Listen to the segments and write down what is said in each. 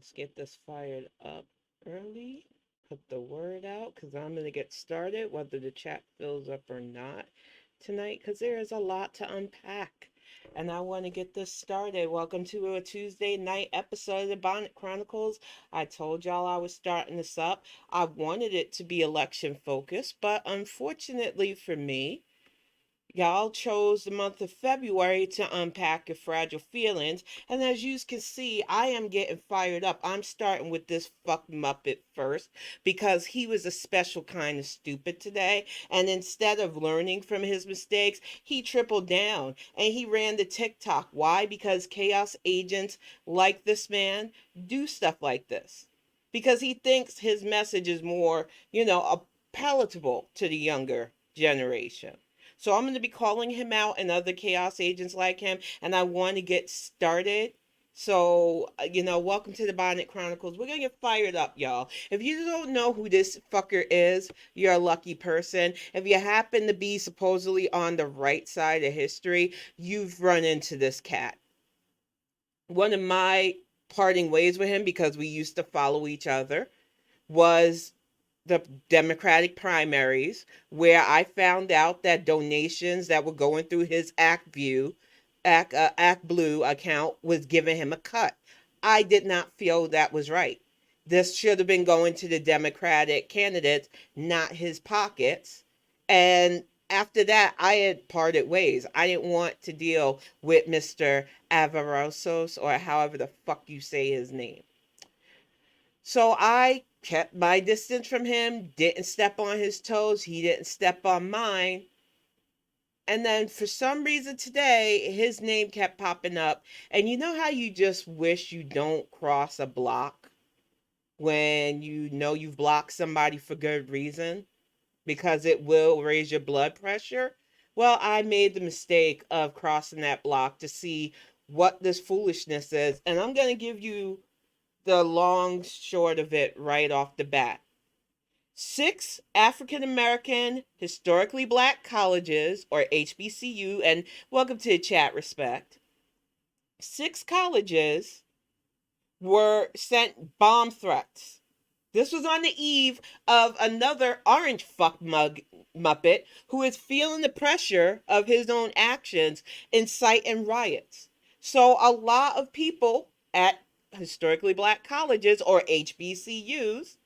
Let's get this fired up early. Put the word out because I'm going to get started, whether the chat fills up or not tonight, because there is a lot to unpack. And I want to get this started. Welcome to a Tuesday night episode of the Bonnet Chronicles. I told y'all I was starting this up. I wanted it to be election focused, but unfortunately for me, y'all chose the month of February to unpack your fragile feelings, and as you can see, I am getting fired up. I'm starting with this fuck Muppet first because he was a special kind of stupid today, and instead of learning from his mistakes, he tripled down and he ran to TikTok. Why? Because chaos agents like this man do stuff like this. Because he thinks his message is more, palatable to the younger generation. So I'm going to be calling him out and other chaos agents like him, and I want to get started. So, welcome to the Bonnet Chronicles. We're going to get fired up, y'all. If you don't know who this fucker is, you're a lucky person. If you happen to be supposedly on the right side of history, you've run into this cat. One of my parting ways with him, because we used to follow each other, was the Democratic primaries, where I found out that donations that were going through his Act Blue account was giving him a cut. I did not feel that was right. This should have been going to the Democratic candidates, not his pockets. And after that, I had parted ways. I didn't want to deal with Mr. Avarosis, or however the fuck you say his name. So I kept my distance from him, didn't step on his toes, he didn't step on mine. And then for some reason today, his name kept popping up. And you know how you just wish you don't cross a block when you know you've blocked somebody for good reason because it will raise your blood pressure? Well, I made the mistake of crossing that block to see what this foolishness is. And I'm going to give you the long short of it right off the bat. 6 African American historically black colleges, or HBCU, and welcome to the chat, respect. 6 colleges were sent bomb threats. This was on the eve of another orange fuck muppet who is feeling the pressure of his own actions inciting riots. So a lot of people at historically black colleges, or HBCUs,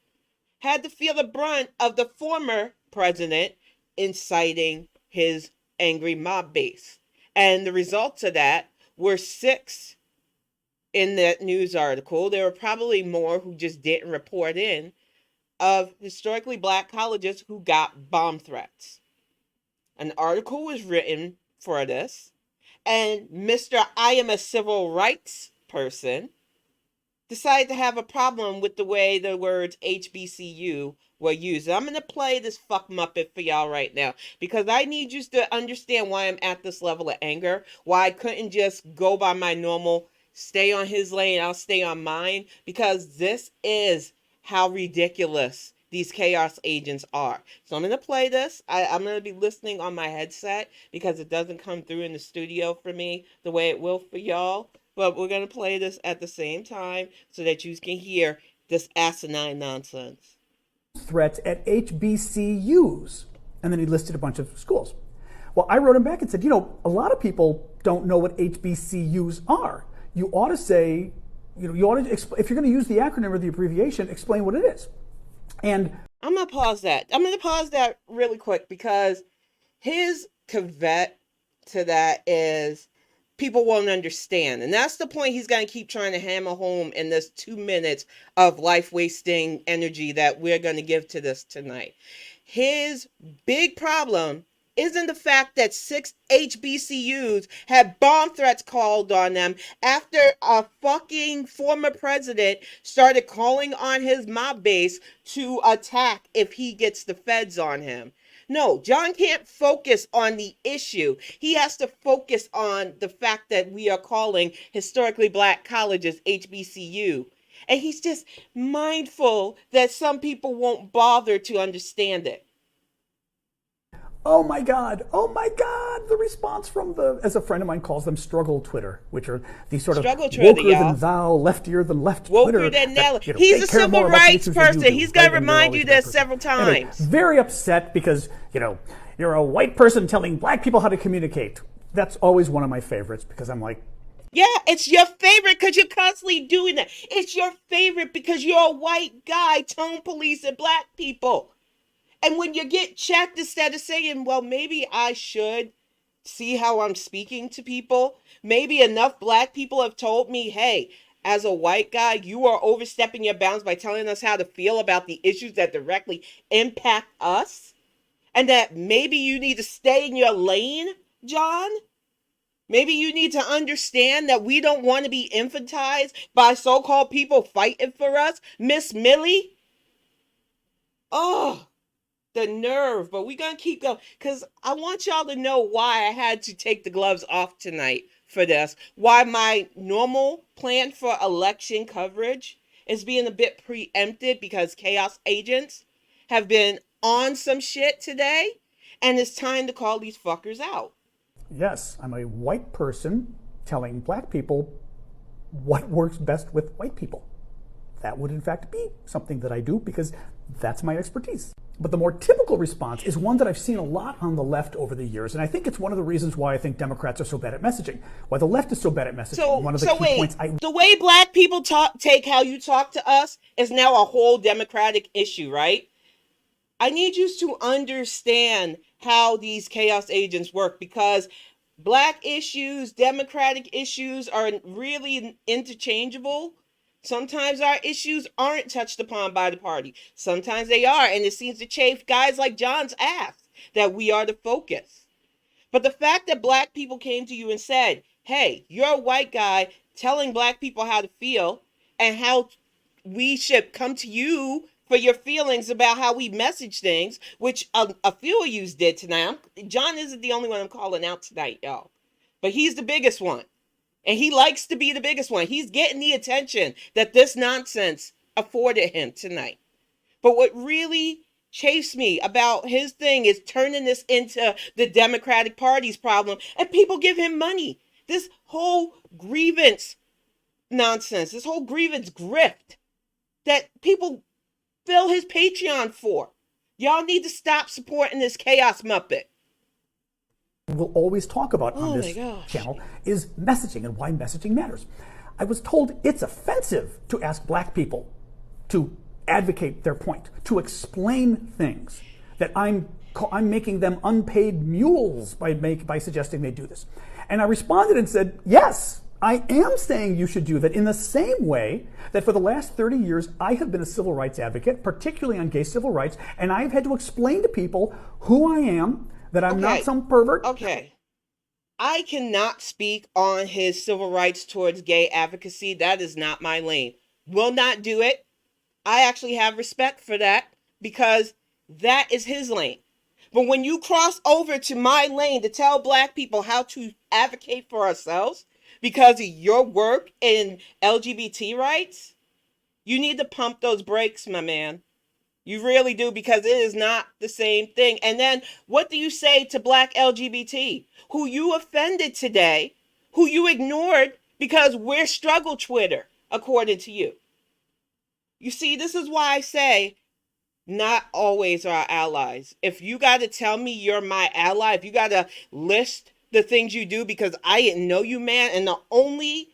had to feel the brunt of the former president inciting his angry mob base. And the results of that were 6 in that news article. There were probably more who just didn't report in, of historically black colleges who got bomb threats. An article was written for this, and Mr. I am a civil rights person decided to have a problem with the way the words HBCU were used. I'm going to play this fuck Muppet for y'all right now because I need you to understand why I'm at this level of anger, why I couldn't just go by my normal, stay on his lane, I'll stay on mine, because this is how ridiculous these chaos agents are. So I'm going to play this. I'm going to be listening on my headset because it doesn't come through in the studio for me the way it will for y'all. But we're going to play this at the same time so that you can hear this asinine nonsense. Threats at HBCUs. And then he listed a bunch of schools. Well, I wrote him back and said, a lot of people don't know what HBCUs are. You ought to say, you ought to, if you're going to use the acronym or the abbreviation, explain what it is. And I'm going to pause that. I'm going to pause that really quick because his caveat to that is people won't understand. And that's the point he's going to keep trying to hammer home in this 2 minutes of life wasting energy that we're going to give to this tonight. His big problem isn't the fact that 6 HBCUs had bomb threats called on them after a fucking former president started calling on his mob base to attack if he gets the feds on him. No, John can't focus on the issue. He has to focus on the fact that we are calling historically black colleges HBCU. And he's just mindful that some people won't bother to understand it. oh my God, the response from as a friend of mine calls them, struggle Twitter, which are these sort of Struggle Twitter, woker y'all. than thou, leftier than left Twitter Woker than Nella. that, He's they a care civil more about the rights issues than you person. do, He's got right? to And you're remind always you a bad this person. several Anyway, times. very upset because, you're a white person telling black people how to communicate. That's always one of my favorites because I'm like, Yeah, it's your favorite because you're constantly doing that. It's your favorite because you're a white guy tone policing black people. And when you get checked, instead of saying, well, maybe I should see how I'm speaking to people, maybe enough black people have told me, hey, as a white guy, you are overstepping your bounds by telling us how to feel about the issues that directly impact us. And that maybe you need to stay in your lane, John. Maybe you need to understand that we don't want to be infantized by so-called people fighting for us. Miss Millie. Oh, the nerve. But we're going to keep going because I want y'all to know why I had to take the gloves off tonight for this. Why my normal plan for election coverage is being a bit preempted because chaos agents have been on some shit today. And it's time to call these fuckers out. yes, I'm a white person telling black people what works best with white people. That would in fact be something that I do because that's my expertise. But the more typical response is one that I've seen a lot on the left over the years, and I think it's one of the reasons why I think Democrats are so bad at messaging, why the left is so bad at messaging. One of the key points the way black people take how you talk to us is now a whole Democratic issue, right? I need you to understand how these chaos agents work because black issues, Democratic issues are really interchangeable. Sometimes our issues aren't touched upon by the party. Sometimes they are, and it seems to chafe guys like John's ass that we are the focus. But the fact that black people came to you and said, hey, you're a white guy telling black people how to feel and how we should come to you for your feelings about how we message things, which a few of you did tonight. John isn't the only one I'm calling out tonight, y'all. But he's the biggest one. And he likes to be the biggest one. He's getting the attention that this nonsense afforded him tonight. But what really chafes me about his thing is turning this into the Democratic Party's problem, and people give him money. This whole grievance nonsense, this whole grievance grift that people fill his Patreon for. Y'all need to stop supporting this chaos muppet. We'll always talk about on this channel is messaging and why messaging matters. I was told it's offensive to ask black people to advocate their point, to explain things, that I'm making them unpaid mules by suggesting they do this. And I responded and said, yes, I am saying you should do that in the same way that for the last 30 years, I have been a civil rights advocate, particularly on gay civil rights, and I've had to explain to people who I am, that I'm not some pervert. Okay. I cannot speak on his civil rights towards gay advocacy. That is not my lane. Will not do it. I actually have respect for that because that is his lane. But when you cross over to my lane to tell black people how to advocate for ourselves because of your work in LGBT rights, you need to pump those brakes, my man. You really do, because it is not the same thing. And then what do you say to black LGBT who you offended today, who you ignored because we're struggle Twitter, according to you? You see, this is why I say not always our allies. If you got to tell me you're my ally, if you got to list the things you do because I didn't know you, man, and the only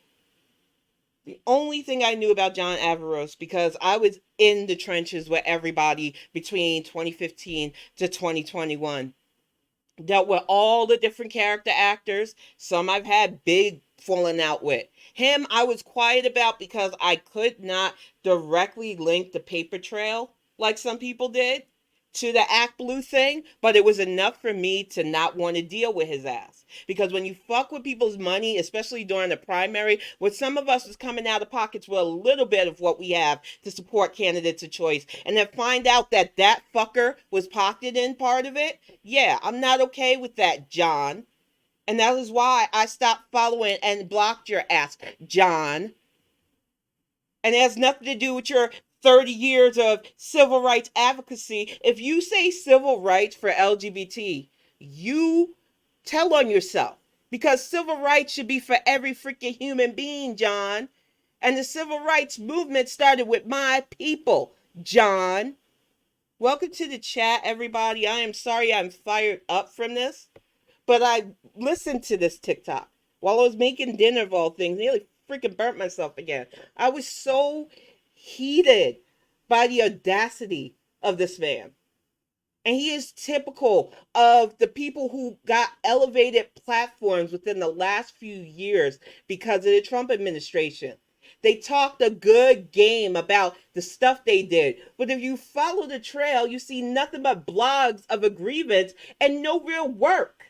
thing I knew about John Avarosis, because I was in the trenches with everybody between 2015 to 2021, dealt with all the different character actors. Some I've had big falling out with. Him, I was quiet about because I could not directly link the paper trail like some people did to the Act Blue thing, but it was enough for me to not want to deal with his ass. Because when you fuck with people's money, especially during the primary, when some of us is coming out of pockets with a little bit of what we have to support candidates of choice, and then find out that that fucker was pocketed in part of it, yeah, I'm not okay with that, John. And that is why I stopped following and blocked your ass, John. And it has nothing to do with your 30 years of civil rights advocacy. If you say civil rights for LGBT, you tell on yourself. Because civil rights should be for every freaking human being, John. And the civil rights movement started with my people, John. Welcome to the chat, everybody. I am sorry I'm fired up from this, but I listened to this TikTok while I was making dinner of all things. Nearly freaking burnt myself again. I was so heated by the audacity of this man. And he is typical of the people who got elevated platforms within the last few years because of the Trump administration. They talked a good game about the stuff they did. But if you follow the trail, you see nothing but blogs of agreements and no real work.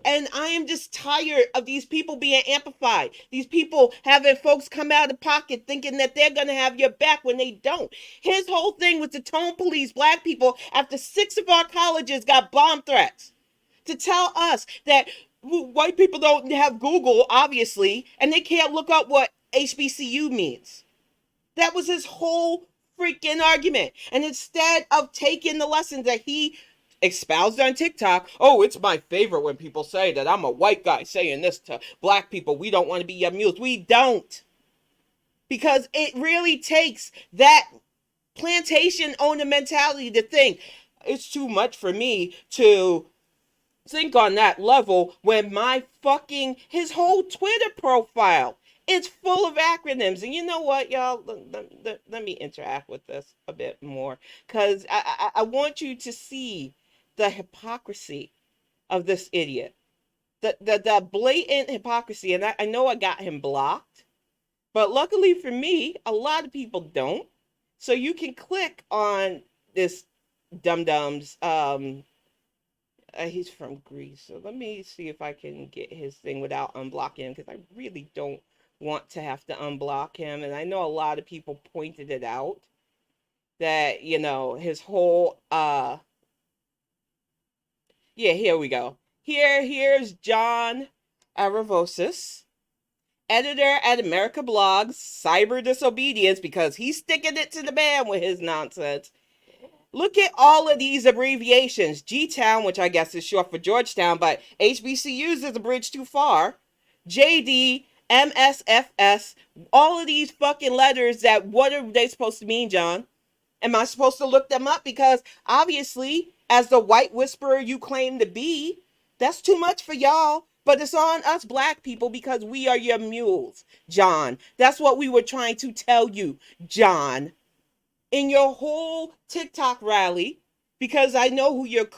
And I am just tired of these people being amplified. These people having folks come out of pocket thinking that they're going to have your back when they don't. His whole thing was to tone police black people after 6 of our colleges got bomb threats. To tell us that white people don't have Google, obviously, and they can't look up what HBCU means. That was his whole freaking argument. And instead of taking the lessons that he espoused on TikTok, oh, it's my favorite when people say that I'm a white guy saying this to black people. We don't want to be your mules. We don't. Because it really takes that plantation owner mentality to think it's too much for me to think on that level when his whole Twitter profile, it's full of acronyms. And you know what, y'all? Let me interact with this a bit more because I want you to see the hypocrisy of this idiot. The blatant hypocrisy. And I know I got him blocked, but luckily for me, a lot of people don't. So you can click on this dum-dum's he's from Greece, so let me see if I can get his thing without unblocking him because I really don't want to have to unblock him. And I know a lot of people pointed it out that, his whole yeah, here we go. Here's John Avarosis, editor at America Blogs, Cyber Disobedience, because he's sticking it to the man with his nonsense. Look at all of these abbreviations. G-Town, which I guess is short for Georgetown, but HBCUs is a bridge too far. JD, MSFS, all of these fucking letters that, what are they supposed to mean, John? Am I supposed to look them up? Because obviously, as the white whisperer you claim to be, that's too much for y'all. But it's on us black people because we are your mules, John. That's what we were trying to tell you, John. In your whole TikTok rally, because I know who you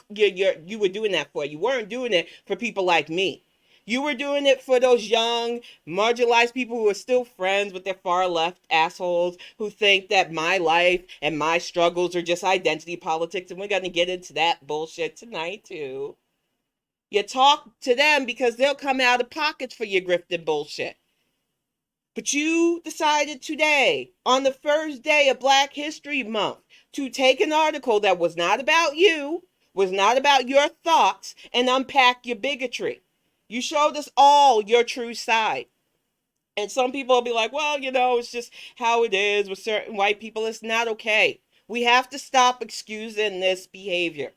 were doing that for. You weren't doing it for people like me. You were doing it for those young, marginalized people who are still friends with their far left assholes who think that my life and my struggles are just identity politics. And we're going to get into that bullshit tonight, too. You talk to them because they'll come out of pockets for your grifted bullshit. But you decided today, on the first day of Black History Month, to take an article that was not about you, was not about your thoughts, and unpack your bigotry. You showed us all your true side. And some people will be like, well, it's just how it is with certain white people. It's not okay. We have to stop excusing this behavior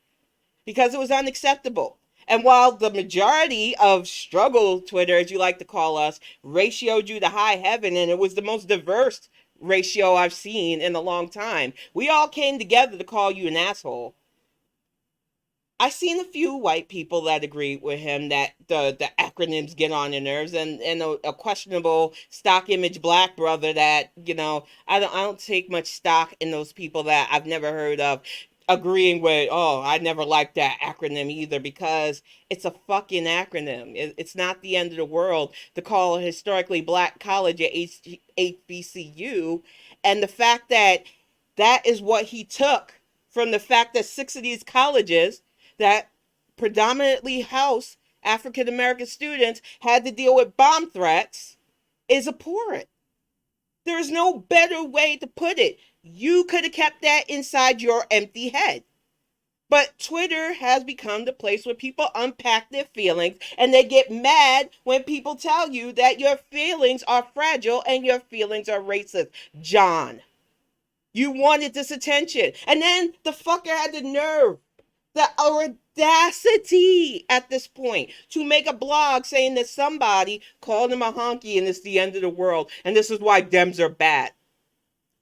because it was unacceptable. And while the majority of struggle Twitter, as you like to call us, ratioed you to high heaven, and it was the most diverse ratio I've seen in a long time, we all came together to call you an asshole. I've seen a few white people that agree with him that the acronyms get on their nerves, and a questionable stock image black brother that, I don't take much stock in those people that I've never heard of agreeing with, oh, I never liked that acronym either, because it's a fucking acronym. It's not the end of the world to call a historically black college at HBCU. And the fact that that is what he took from the fact that 6 of these colleges that predominantly house African American students had to deal with bomb threats is abhorrent. There is no better way to put it. You could have kept that inside your empty head. But Twitter has become the place where people unpack their feelings, and they get mad when people tell you that your feelings are fragile and your feelings are racist. John, you wanted this attention. And then the fucker had the nerve The audacity at this point to make a blog saying that somebody called him a honky and it's the end of the world and this is why Dems are bad.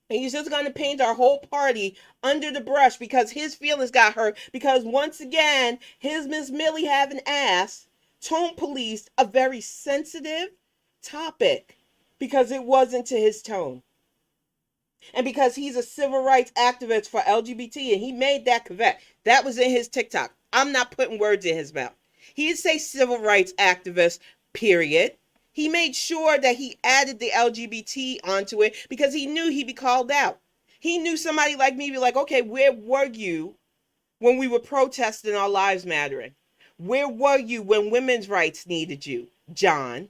And he's just going to paint our whole party under the brush because his feelings got hurt. Because once again, his Miss Millie having ass tone policed a very sensitive topic because it wasn't to his tone. And because he's a civil rights activist for LGBT and he made that correct. That was in his TikTok. I'm not putting words in his mouth. He didn't say civil rights activist, period. He made sure that he added the LGBT onto it because he knew he'd be called out. He knew somebody like me would be like, okay, where were you when we were protesting our lives mattering? Where were you when women's rights needed you, John?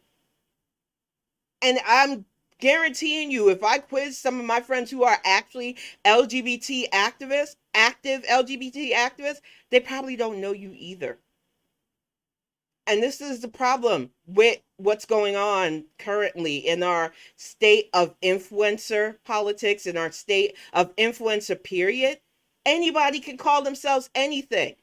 And I'm guaranteeing you, if I quiz some of my friends who are actually LGBT activists, active LGBT activists, they probably don't know you either. And this is the problem with what's going on currently in our state of influencer politics, in our state of influencer period. Anybody can call themselves anything.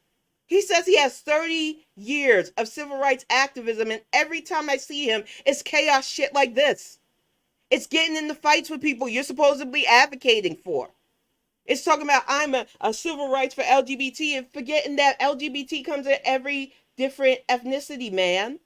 He says he has 30 years of civil rights activism, and every time I see him, it's chaos shit like this. It's getting into fights with people you're supposedly advocating for. It's talking about I'm a civil rights for LGBT and forgetting that LGBT comes in every different ethnicity, man.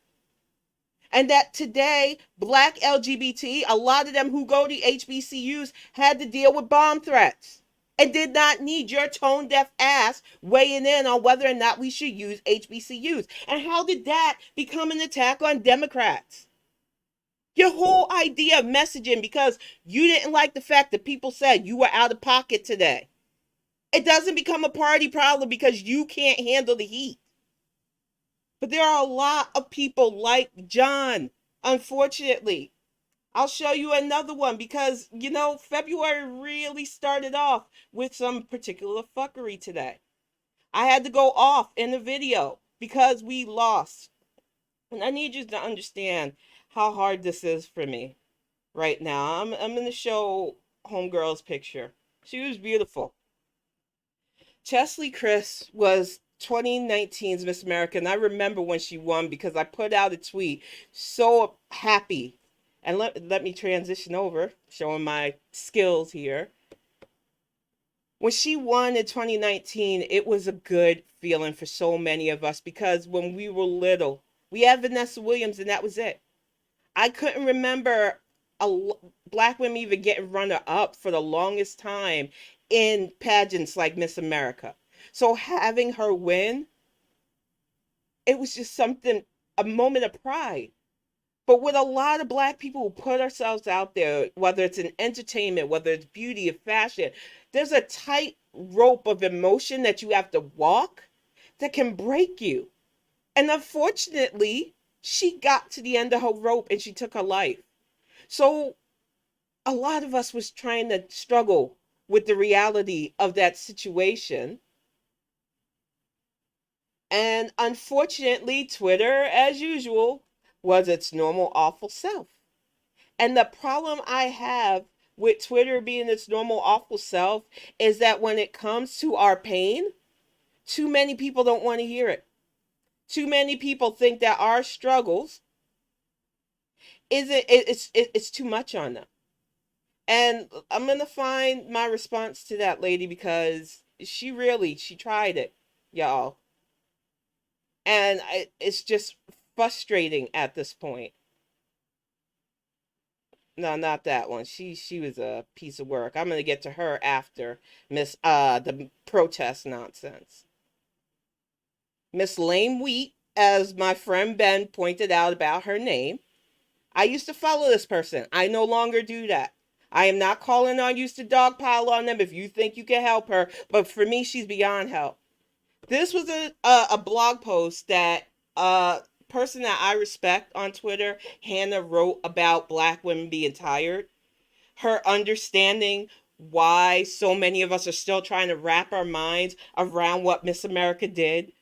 And that today, black LGBT, a lot of them who go to HBCUs had to deal with bomb threats and did not need your tone deaf ass weighing in on whether or not we should use HBCUs. And how did that become an attack on Democrats? Your whole idea of messaging because you didn't like the fact that people said you were out of pocket today. It doesn't become a party problem because you can't handle the heat. But there are a lot of people like John, unfortunately. I'll show you another one because, February really started off with some particular fuckery today. I had to go off in the video because we lost. And I need you to understand how hard this is for me right now. I'm going to show Homegirl's picture. She was beautiful. Cheslie Kryst was 2019's Miss America, and I remember when she won because I put out a tweet so happy. And let me transition over, showing my skills here. When she won in 2019, it was a good feeling for so many of us because when we were little, we had Vanessa Williams and that was it. I couldn't remember black women even getting runner up for the longest time in pageants like Miss America. So having her win, it was just something, a moment of pride. But with a lot of black people who put ourselves out there, whether it's in entertainment, whether it's beauty or fashion, there's a tight rope of emotion that you have to walk that can break you. And unfortunately, she got to the end of her rope and she took her life. So a lot of us was trying to struggle with the reality of that situation. And unfortunately, Twitter, as usual, was its normal awful self. And the problem I have with Twitter being its normal awful self is that when it comes to our pain, too many people don't want to hear it. Too many people think that our struggles it's too much on them. And I'm going to find my response to that lady because she tried it, y'all. And it's just frustrating at this point. No, not that one. She was a piece of work. I'm going to get to her after the protest nonsense. Miss Lame Wheat, as my friend Ben pointed out about her name. I used to follow this person. I no longer do that. I am not calling on you to dogpile on them if you think you can help her, but for me, she's beyond help. This was a blog post that a person that I respect on Twitter, Hannah, wrote about black women being tired. Her understanding why so many of us are still trying to wrap our minds around what Miss America did,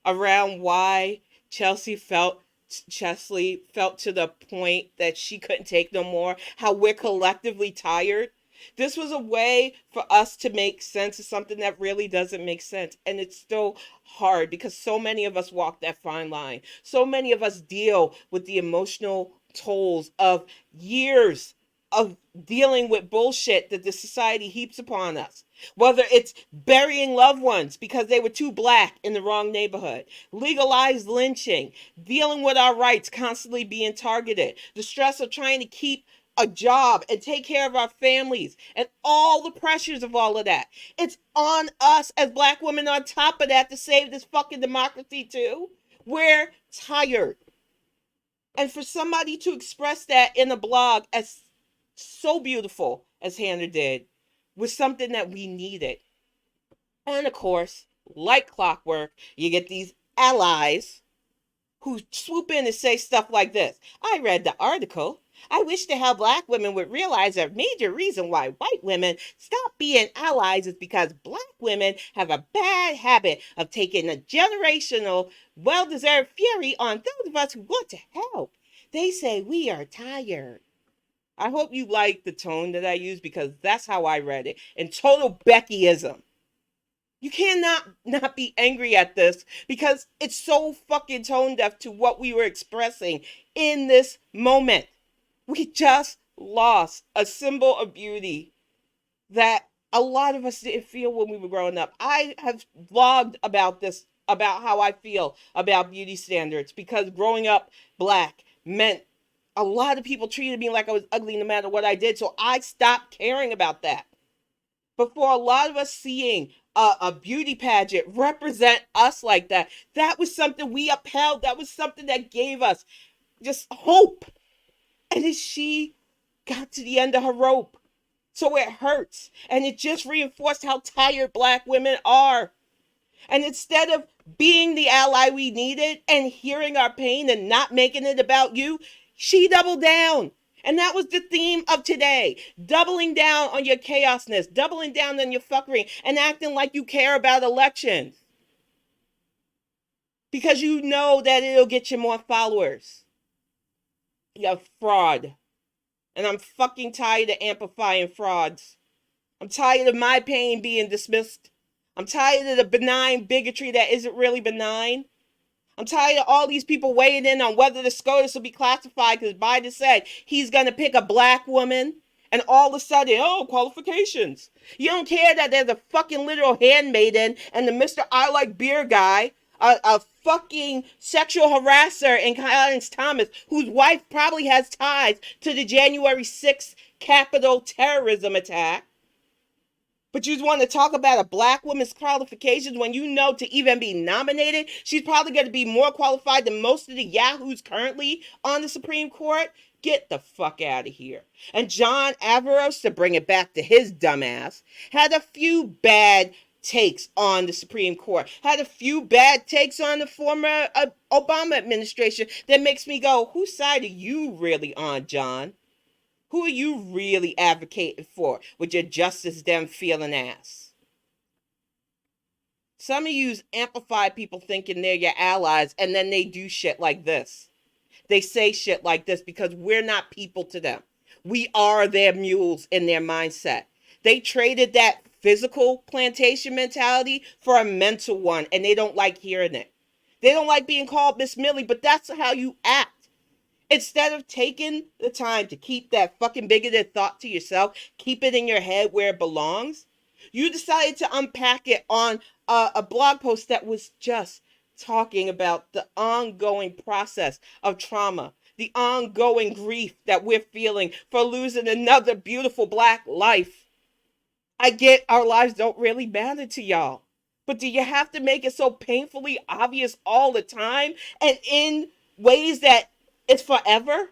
around why Cheslie felt to the point that she couldn't take no more, how we're collectively tired. This was a way for us to make sense of something that really doesn't make sense. And it's still hard because so many of us walk that fine line. So many of us deal with the emotional tolls of years of dealing with bullshit that the society heaps upon us. Whether it's burying loved ones because they were too black in the wrong neighborhood, legalized lynching, dealing with our rights constantly being targeted, the stress of trying to keep a job and take care of our families, and all the pressures of all of that. It's on us as black women on top of that to save this fucking democracy too. We're tired. And for somebody to express that in a blog as so beautiful as Hannah did was something that we needed. And of course, like clockwork, you get these allies who swoop in and say stuff like this. I read the article. I wish to hell black women would realize a major reason why white women stop being allies is because black women have a bad habit of taking a generational, well-deserved fury on those of us who want to help. They say we are tired. I hope you like the tone that I use because that's how I read it. In total Beckyism. You cannot not be angry at this because it's so fucking tone deaf to what we were expressing in this moment. We just lost a symbol of beauty that a lot of us didn't feel when we were growing up. I have vlogged about this, about how I feel about beauty standards because growing up black meant a lot of people treated me like I was ugly no matter what I did. So I stopped caring about that. But for a lot of us seeing a beauty pageant represent us like that, that was something we upheld. That was something that gave us just hope. And then she got to the end of her rope. So it hurts. And it just reinforced how tired black women are. And instead of being the ally we needed and hearing our pain and not making it about you, she doubled down. And that was the theme of today. Doubling down on your chaosness, doubling down on your fuckery, and acting like you care about elections. Because you know that it'll get you more followers. You're a fraud. And I'm fucking tired of amplifying frauds. I'm tired of my pain being dismissed. I'm tired of the benign bigotry that isn't really benign. I'm tired of all these people weighing in on whether the SCOTUS will be classified because Biden said he's going to pick a black woman. And all of a sudden, oh, qualifications. You don't care that there's a fucking literal handmaiden and the Mr. I Like Beer guy, a fucking sexual harasser in Clarence Thomas, whose wife probably has ties to the January 6th Capitol terrorism attack. But you want to talk about a black woman's qualifications when you know to even be nominated, she's probably going to be more qualified than most of the yahoos currently on the Supreme Court? Get the fuck out of here. And John Avarosis, to bring it back to his dumbass, had a few bad takes on the Supreme Court, had a few bad takes on the former Obama administration that makes me go, whose side are you really on, John? Who are you really advocating for with your justice dem feeling ass? Some of you amplify people thinking they're your allies and then they do shit like this. They say shit like this because we're not people to them. We are their mules in their mindset. They traded that physical plantation mentality for a mental one and they don't like hearing it. They don't like being called Miss Millie, but that's how you act. Instead of taking the time to keep that fucking bigoted thought to yourself, keep it in your head where it belongs, you decided to unpack it on a blog post that was just talking about the ongoing process of trauma, the ongoing grief that we're feeling for losing another beautiful black life. I get our lives don't really matter to y'all, but do you have to make it so painfully obvious all the time and in ways that it's forever?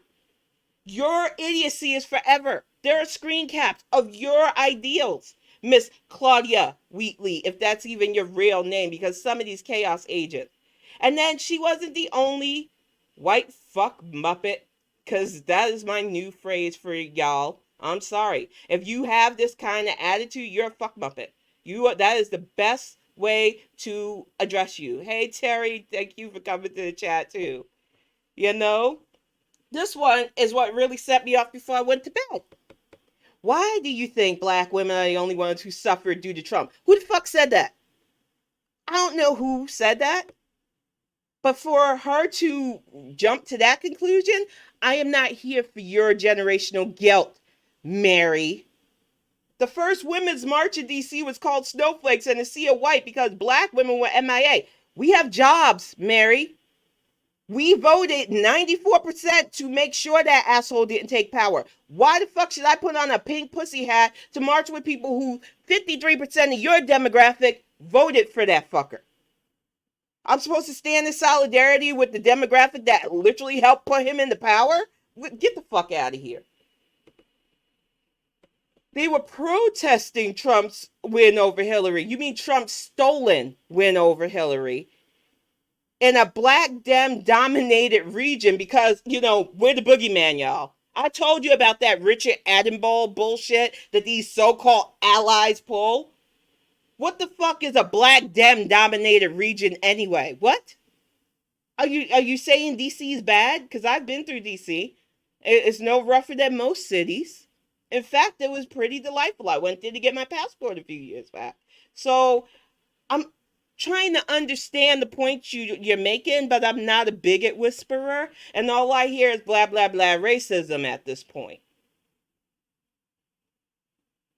Your idiocy is forever. There are screen caps of your ideals, Miss Claudia Wheatley, if that's even your real name, because some of these chaos agents. And then she wasn't the only white fuck muppet, because that is my new phrase for y'all. I'm sorry. If you have this kind of attitude, you're a fuck muppet. That is the best way to address you. Hey, Terry, thank you for coming to the chat, too. You know, this one is what really set me off before I went to bed. Why do you think black women are the only ones who suffered due to Trump? Who the fuck said that? I don't know who said that, but for her to jump to that conclusion, I am not here for your generational guilt, Mary. The first women's march in DC was called Snowflakes and a Sea of White because black women were MIA. We have jobs, Mary. We voted 94% to make sure that asshole didn't take power. Why the fuck should I put on a pink pussy hat to march with people who 53% of your demographic voted for that fucker? I'm supposed to stand in solidarity with the demographic that literally helped put him into power? Get the fuck out of here. They were protesting Trump's win over Hillary. You mean Trump's stolen win over Hillary in a black Dem dominated region because, we're the boogeyman, y'all. I told you about that Richard Attenborough bullshit that these so-called allies pull. What the fuck is a black Dem dominated region anyway? What? Are you saying DC is bad? Because I've been through DC. It's no rougher than most cities. In fact, it was pretty delightful. I went there to get my passport a few years back. So I'm trying to understand the points you're making, but I'm not a bigot whisperer. And all I hear is blah, blah, blah racism at this point.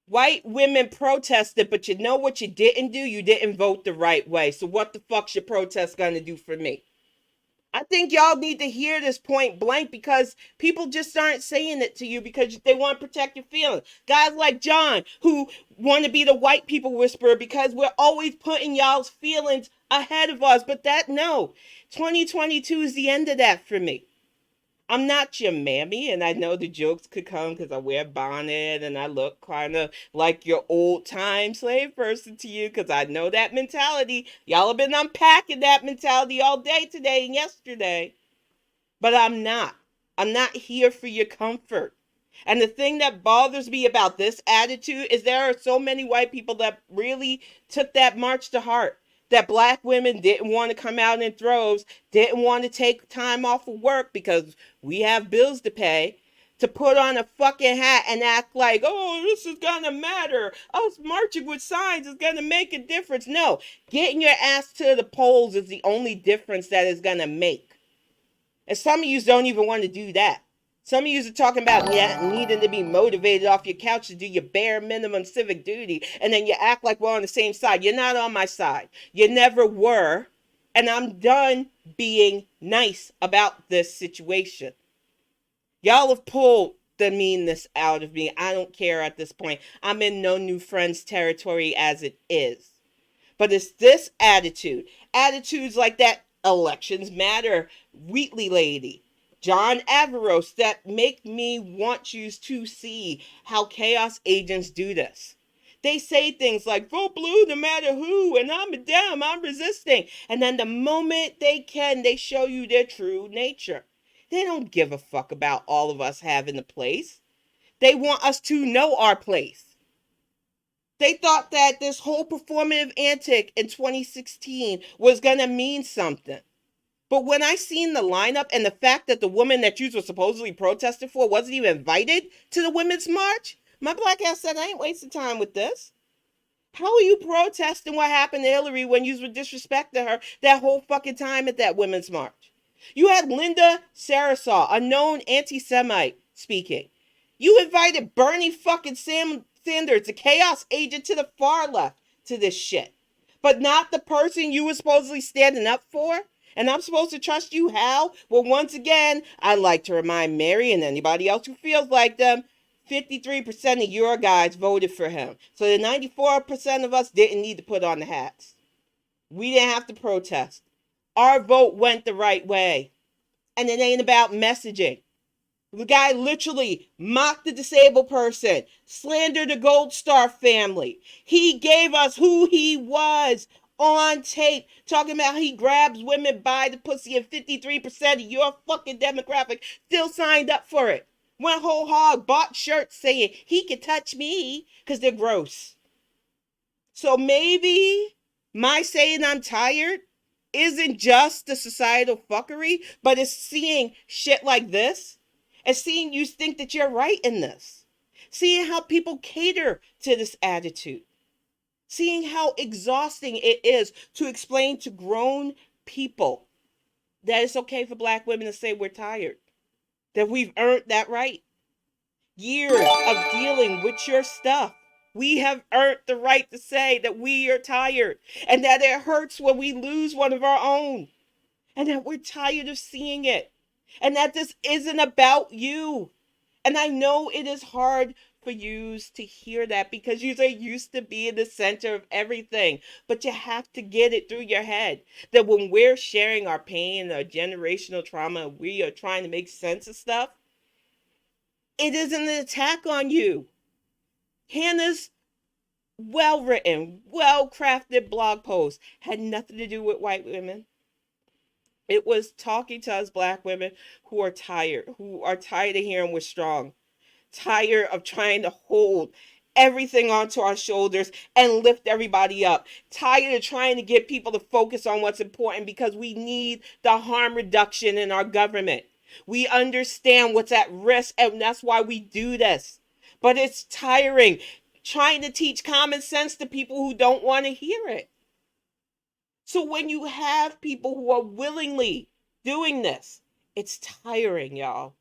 White women protested, but you know what you didn't do? You didn't vote the right way. So what the fuck's your protest gonna do for me? I think y'all need to hear this point blank because people just aren't saying it to you because they want to protect your feelings. Guys like John who want to be the white people whisperer because we're always putting y'all's feelings ahead of us. But 2022 is the end of that for me. I'm not your mammy, and I know the jokes could come because I wear a bonnet and I look kind of like your old-time slave person to you because I know that mentality. Y'all have been unpacking that mentality all day today and yesterday. But I'm not. I'm not here for your comfort. And the thing that bothers me about this attitude is there are so many white people that really took that march to heart. That black women didn't want to come out in droves, didn't want to take time off of work because we have bills to pay, to put on a fucking hat and act like, oh, this is gonna matter. Us marching with signs is gonna make a difference. No, getting your ass to the polls is the only difference that is gonna make. And some of you don't even want to do that. Some of you are talking about needing to be motivated off your couch to do your bare minimum civic duty, and then you act like we're on the same side. You're not on my side. You never were, and I'm done being nice about this situation. Y'all have pulled the meanness out of me. I don't care at this point. I'm in no new friends territory as it is. But it's this attitudes like that elections matter Wheatley lady, John Avarosis, that make me want you to see how chaos agents do this. They say things like, vote blue no matter who, and I'm a Dem, I'm resisting. And then the moment they can, they show you their true nature. They don't give a fuck about all of us having a place. They want us to know our place. They thought that this whole performative antic in 2016 was going to mean something. But when I seen the lineup and the fact that the woman that you were supposedly protesting for wasn't even invited to the Women's March, my black ass said, I ain't wasting time with this. How are you protesting what happened to Hillary when you were disrespecting her that whole fucking time at that Women's March? You had Linda Sarasol, a known anti-Semite, speaking. You invited Bernie fucking Sanders, a chaos agent to the far left, to this shit. But not the person you were supposedly standing up for? And I'm supposed to trust you how? Well, once again, I'd like to remind Mary and anybody else who feels like them, 53% of your guys voted for him. So the 94% of us didn't need to put on the hats. We didn't have to protest. Our vote went the right way. And it ain't about messaging. The guy literally mocked the disabled person, slandered the Gold Star family. He gave us who he was on tape, talking about he grabs women by the pussy and 53% of your fucking demographic still signed up for it. Went whole hog, bought shirts saying he could touch me because they're gross. So maybe my saying I'm tired isn't just the societal fuckery, but it's seeing shit like this and seeing you think that you're right in this. seeing how people cater to this attitude, seeing how exhausting it is to explain to grown people that it's okay for Black women to say we're tired, that we've earned that right. Years of dealing with your stuff. We have earned the right to say that we are tired and that it hurts when we lose one of our own and that we're tired of seeing it and that this isn't about you. And I know it is hard for you to hear that because you are used to being the center of everything, but you have to get it through your head that when we're sharing our pain, our generational trauma, we are trying to make sense of stuff, it isn't an attack on you. Hannah's well written, well crafted blog post had nothing to do with white women. It was talking to us Black women who are tired of hearing we're strong, tired of trying to hold everything onto our shoulders and lift everybody up, tired of trying to get people to focus on what's important because we need the harm reduction in our government. We understand what's at risk, and that's why we do this. But it's tiring trying to teach common sense to people who don't want to hear it. So when you have people who are willingly doing this, it's tiring, y'all.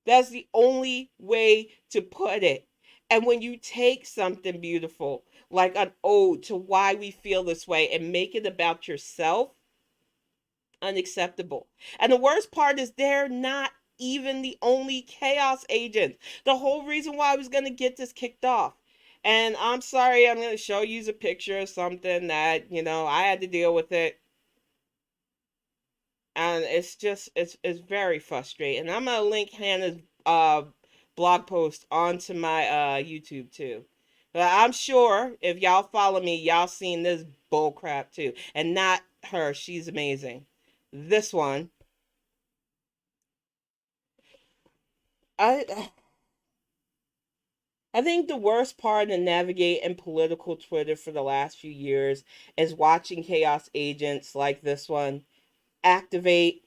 That's the only way to put it. And when you take something beautiful, like an ode to why we feel this way, and make it about yourself, unacceptable. And the worst part is they're not even the only chaos agents. The whole reason why I was going to get this kicked off. And I'm sorry, I'm going to show you a picture of something that, I had to deal with it. And it's very frustrating. I'm going to link Hannah's blog post onto my YouTube too. But I'm sure if y'all follow me, y'all seen this bull crap too. And not her, she's amazing. This one, I think the worst part of navigating political Twitter for the last few years is watching chaos agents like this one activate,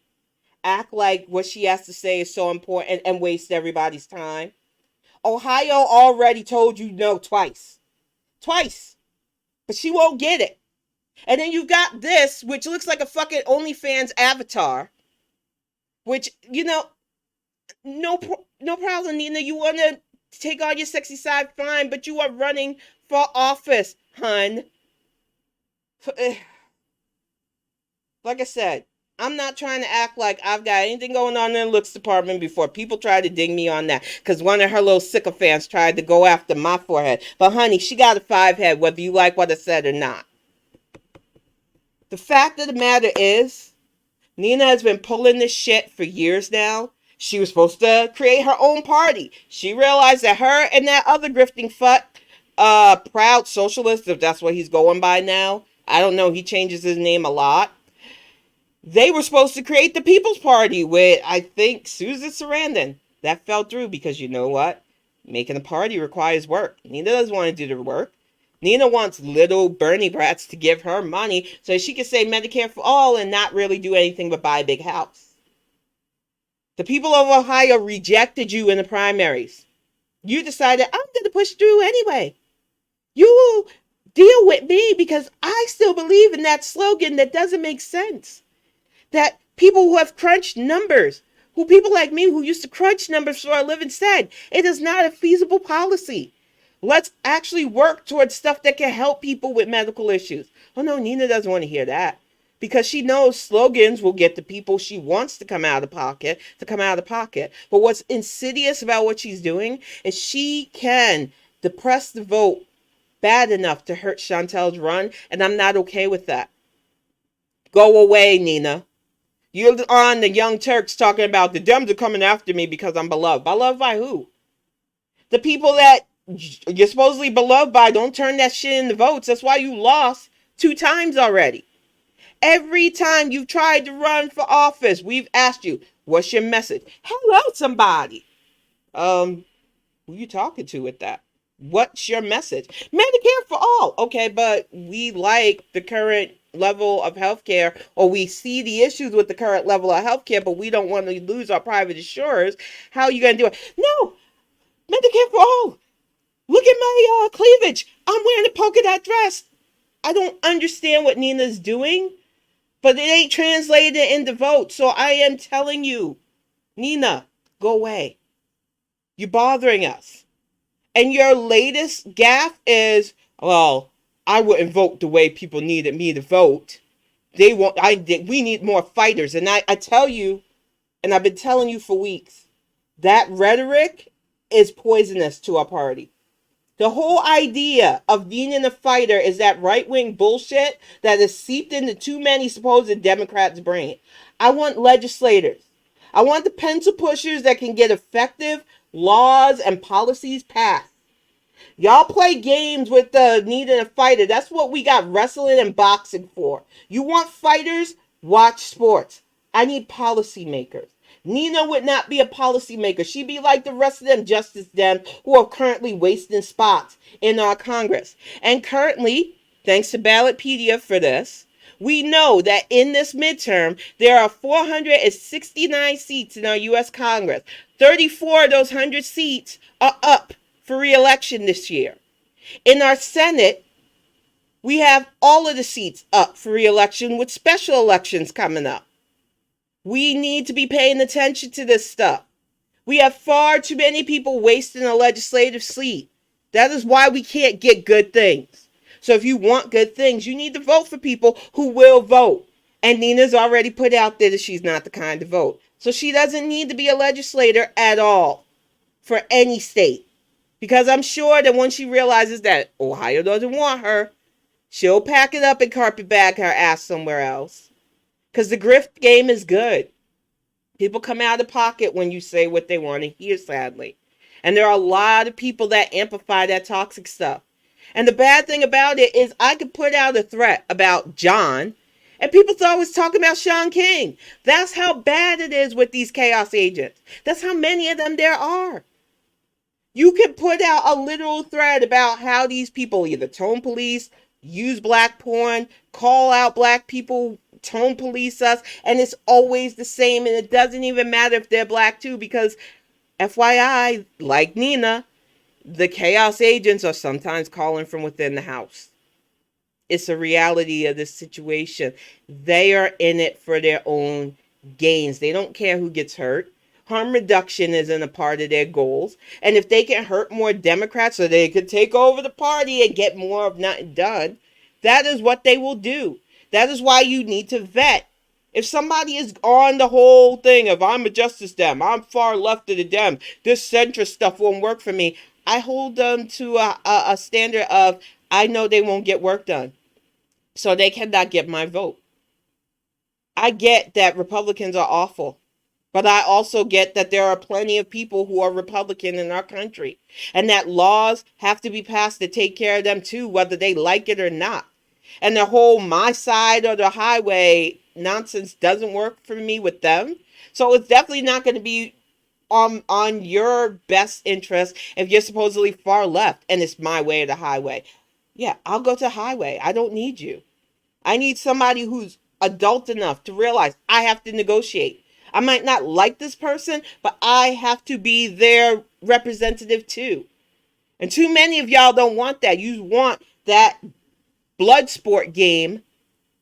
act like what she has to say is so important and waste everybody's time. Ohio already told you no twice. Twice. But she won't get it. And then you've got this, which looks like a fucking OnlyFans avatar, which, no problem, Nina. You want to take on your sexy side, fine, but you are running for office, hun. Like I said, I'm not trying to act like I've got anything going on in the looks department before people try to ding me on that. Because one of her little sycophants tried to go after my forehead. But honey, she got a 5 head, whether you like what I said or not. The fact of the matter is, Nina has been pulling this shit for years now. She was supposed to create her own party. She realized that her and that other grifting fuck, Proud Socialist, if that's what he's going by now. I don't know. He changes his name a lot. They were supposed to create the People's Party with, I think, Susan Sarandon. That fell through because you know what? Making a party requires work. Nina doesn't want to do the work. Nina wants little Bernie brats to give her money so she can say Medicare for all and not really do anything but buy a big house. The people of Ohio rejected you in the primaries. You decided, I'm going to push through anyway. You will deal with me because I still believe in that slogan that doesn't make sense. That people who have crunched numbers, people like me who used to crunch numbers for a living said, it is not a feasible policy. Let's actually work towards stuff that can help people with medical issues. Oh no, Nina doesn't want to hear that. Because she knows slogans will get the people she wants to come out of pocket to come out of pocket. But what's insidious about what she's doing is she can depress the vote bad enough to hurt Chantel's run, and I'm not okay with that. Go away, Nina. You're on the Young Turks talking about the Dems are coming after me because I'm beloved. Beloved by who? The people that you're supposedly beloved by don't turn that shit into votes. That's why you lost 2 times already. Every time you've tried to run for office, we've asked you, what's your message? Hello, somebody. Who you talking to with that? What's your message? Medicare for all. Okay, but we like the current level of healthcare, or we see the issues with the current level of healthcare, but we don't want to lose our private insurers. How are you going to do it? No, Medicare for all. Look at my cleavage. I'm wearing a polka dot dress. I don't understand what Nina's doing, but it ain't translated into votes. So I am telling you, Nina, go away. You're bothering us. And your latest gaffe is, well, I wouldn't vote the way people needed me to vote. We need more fighters. And I tell you, and I've been telling you for weeks, that rhetoric is poisonous to our party. The whole idea of being a fighter is that right-wing bullshit that is seeped into too many supposed Democrats' brain. I want legislators. I want the pencil pushers that can get effective laws and policies passed. Y'all play games with the needing a fighter. That's what we got wrestling and boxing for. You want fighters? Watch sports. I need policymakers. Nina would not be a policymaker. She'd be like the rest of them Justice Dems who are currently wasting spots in our Congress. And currently, thanks to Ballotpedia for this, we know that in this midterm, there are 469 seats in our U.S. Congress. 34 of those 100 seats are up for re-election this year. In our Senate, we have all of the seats up for re-election with special elections coming up. We need to be paying attention to this stuff. We have far too many people wasting a legislative seat. That is why we can't get good things. So if you want good things, you need to vote for people who will vote. And Nina's already put out there that she's not the kind to vote. So she doesn't need to be a legislator at all for any state. Because I'm sure that when she realizes that Ohio doesn't want her, she'll pack it up and carpetbag her ass somewhere else. Because the grift game is good. People come out of pocket when you say what they want to hear, sadly. And there are a lot of people that amplify that toxic stuff. And the bad thing about it is I could put out a threat about John, and people thought I was talking about Sean King. That's how bad it is with these chaos agents. That's how many of them there are. You can put out a literal thread about how these people either tone police, use black porn, call out black people, tone police us, and it's always the same, and it doesn't even matter if they're black too, because FYI, like Nina, the chaos agents are sometimes calling from within the house. It's a reality of this situation. They are in it for their own gains. They don't care who gets hurt. Harm reduction isn't a part of their goals. And if they can hurt more Democrats so they could take over the party and get more of nothing done, that is what they will do. That is why you need to vet. If somebody is on the whole thing of I'm a Justice Dem, I'm far left of the Dem, this centrist stuff won't work for me, I hold them to a standard of I know they won't get work done. So they cannot get my vote. I get that Republicans are awful. But I also get that there are plenty of people who are Republican in our country, and that laws have to be passed to take care of them too, whether they like it or not. And the whole my side or the highway nonsense doesn't work for me with them. So it's definitely not going to be on your best interest if you're supposedly far left and it's my way or the highway. Yeah, I'll go to highway. I don't need you. I need somebody who's adult enough to realize I have to negotiate. I might not like this person, but I have to be their representative too. And too many of y'all don't want that. You want that blood sport game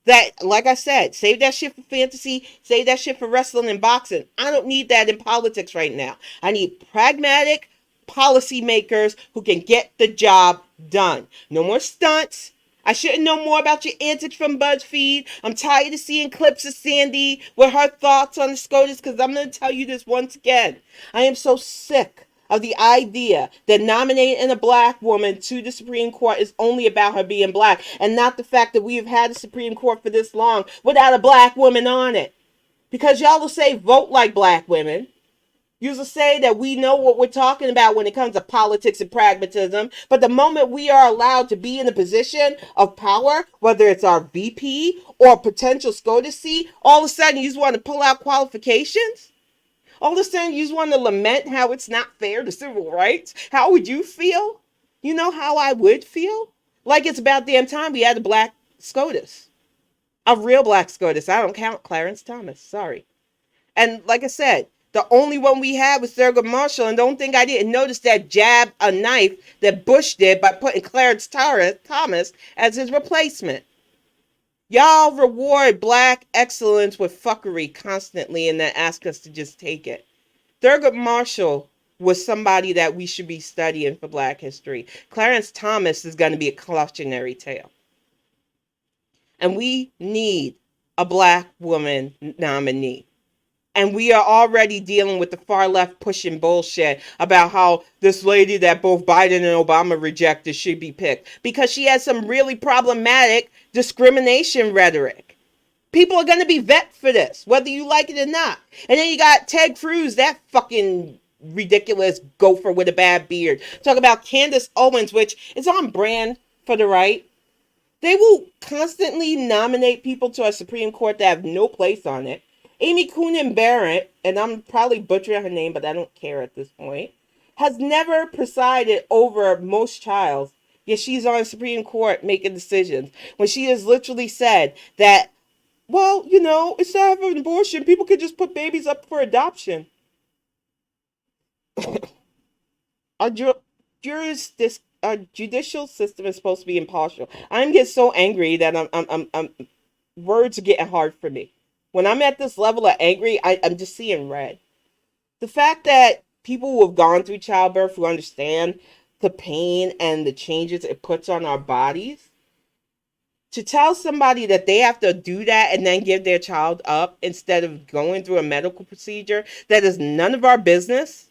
that, like I said, save that shit for fantasy, save that shit for wrestling and boxing. I don't need that in politics right now. I need pragmatic policymakers who can get the job done. No more stunts. I shouldn't know more about your antics from BuzzFeed. I'm tired of seeing clips of Sandy with her thoughts on the SCOTUS, because I'm going to tell you this once again. I am so sick of the idea that nominating a black woman to the Supreme Court is only about her being black, and not the fact that we have had a Supreme Court for this long without a black woman on it. Because y'all will say vote like black women. You'll say that we know what we're talking about when it comes to politics and pragmatism. But the moment we are allowed to be in a position of power, whether it's our VP or potential SCOTUS seat, all of a sudden you just want to pull out qualifications? All of a sudden you just want to lament how it's not fair to civil rights? How would you feel? You know how I would feel? Like it's about damn time we had a black SCOTUS. A real black SCOTUS. I don't count Clarence Thomas. Sorry. And like I said, The only one we had was Thurgood Marshall, and don't think I didn't notice that jab a knife that Bush did by putting Clarence Thomas as his replacement. Y'all reward black excellence with fuckery constantly and then ask us to just take it. Thurgood Marshall was somebody that we should be studying for black history. Clarence Thomas is going to be a cautionary tale. And we need a black woman nominee. And we are already dealing with the far left pushing bullshit about how this lady that both Biden and Obama rejected should be picked because she has some really problematic discrimination rhetoric. People are going to be vet for this, whether you like it or not. And then you got Ted Cruz, that fucking ridiculous gopher with a bad beard. Talk about Candace Owens, which is on brand for the right. They will constantly nominate people to a Supreme Court that have no place on it. Amy Coney Barrett, and I'm probably butchering her name, but I don't care at this point, has never presided over most trials, yet she's on the Supreme Court making decisions when she has literally said that, well, you know, instead of an abortion, people could just put babies up for adoption. Our judicial system is supposed to be impartial. I'm getting so angry that I'm words are getting hard for me. When I'm at this level of angry, I'm just seeing red. The fact that people who have gone through childbirth who understand the pain and the changes it puts on our bodies, to tell somebody that they have to do that and then give their child up instead of going through a medical procedure that is none of our business,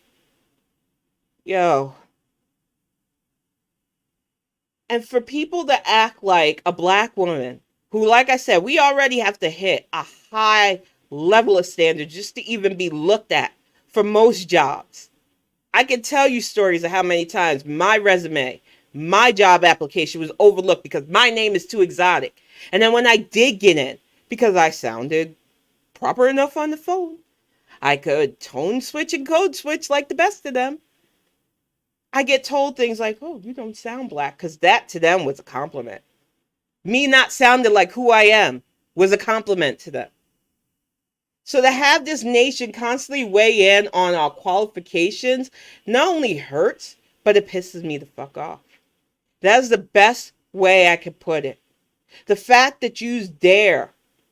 yo. And for people to act like a black woman who, like I said, we already have to hit a high level of standard just to even be looked at for most jobs. I can tell you stories of how many times my resume, my job application was overlooked because my name is too exotic. And then when I did get in, because I sounded proper enough on the phone, I could tone switch and code switch like the best of them. I get told things like, oh, you don't sound black, because that to them was a compliment. Me not sounding like who I am was a compliment to them. So to have this nation constantly weigh in on our qualifications not only hurts, but it pisses me the fuck off. That's the best way I could put it. The fact that you dare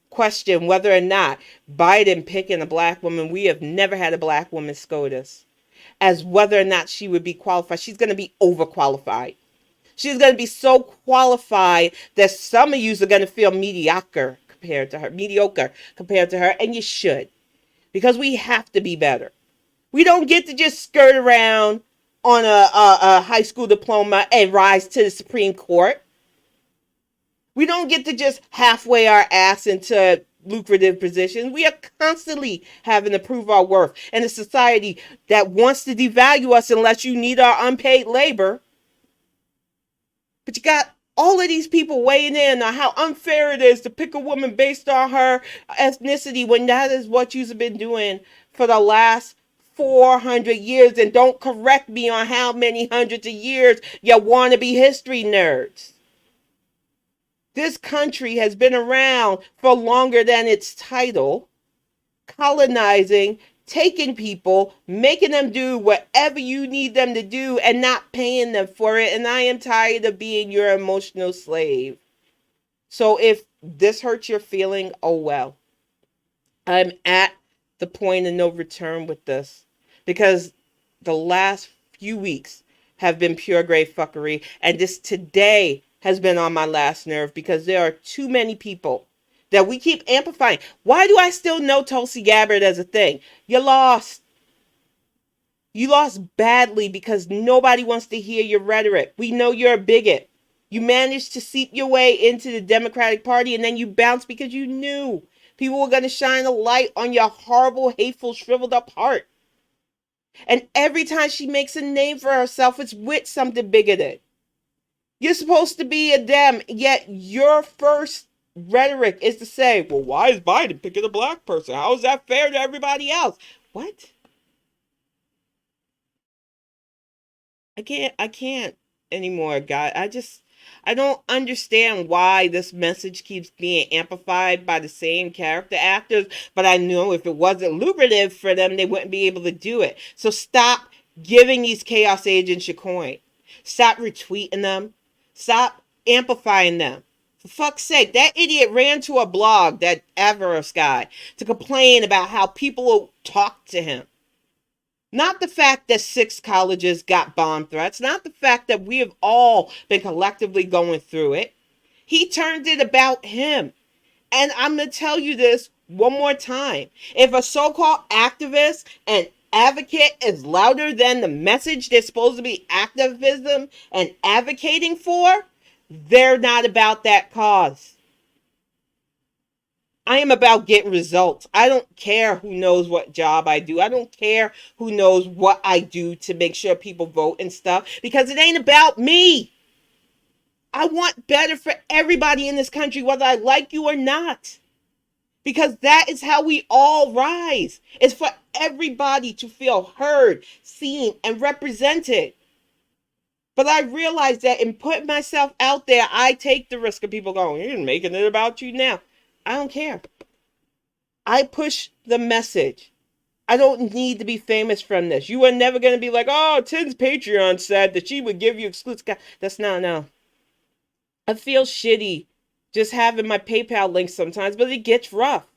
question whether or not Biden picking a black woman, we have never had a black woman SCOTUS, as whether or not she would be qualified. She's going to be overqualified. She's going to be so qualified that some of you are going to feel mediocre compared to her, and you should, because we have to be better. We don't get to just skirt around on a high school diploma and rise to the Supreme Court. We don't get to just halfway our ass into lucrative positions. We are constantly having to prove our worth in a society that wants to devalue us unless you need our unpaid labor. But you got all of these people weighing in on how unfair it is to pick a woman based on her ethnicity when that is what you've been doing for the last 400 years. And don't correct me on how many hundreds of years you want to be history nerds. This country has been around for longer than its title, colonizing, taking people, making them do whatever you need them to do and not paying them for it. And I am tired of being your emotional slave. So if this hurts your feeling, oh well. I'm at the point of no return with this because the last few weeks have been pure gray fuckery. And this today has been on my last nerve because there are too many people that we keep amplifying. Why do I still know Tulsi Gabbard as a thing? You lost. You lost badly because nobody wants to hear your rhetoric. We know you're a bigot. You managed to seep your way into the Democratic Party and then you bounced because you knew people were going to shine a light on your horrible, hateful, shriveled up heart. And every time she makes a name for herself, it's with something bigoted. You're supposed to be a Dem, yet your first rhetoric is to say, well, why is Biden picking a black person? How is that fair to everybody else? What? I can't anymore, God. I don't understand why this message keeps being amplified by the same character actors, but I know if it wasn't lucrative for them, they wouldn't be able to do it. So stop giving these chaos agents your coin. Stop retweeting them. Stop amplifying them. For fuck's sake, that idiot ran to a blog, that Avarosis guy, to complain about how people talk to him. Not the fact that 6 colleges got bomb threats, not the fact that we have all been collectively going through it. He turned it about him. And I'm going to tell you this one more time. If a so-called activist and advocate is louder than the message they're supposed to be activism and advocating for, they're not about that cause. I am about getting results. I don't care who knows what job I do. I don't care who knows what I do to make sure people vote and stuff, because it ain't about me. I want better for everybody in this country, whether I like you or not. Because that is how we all rise. It's for everybody to feel heard, seen, and represented. But I realize that in putting myself out there, I take the risk of people going, you're making it about you now. I don't care. I push the message. I don't need to be famous from this. You are never going to be like, oh, Tin's Patreon said that she would give you exclusive. That's not, no. I feel shitty just having my PayPal link sometimes, but it gets rough.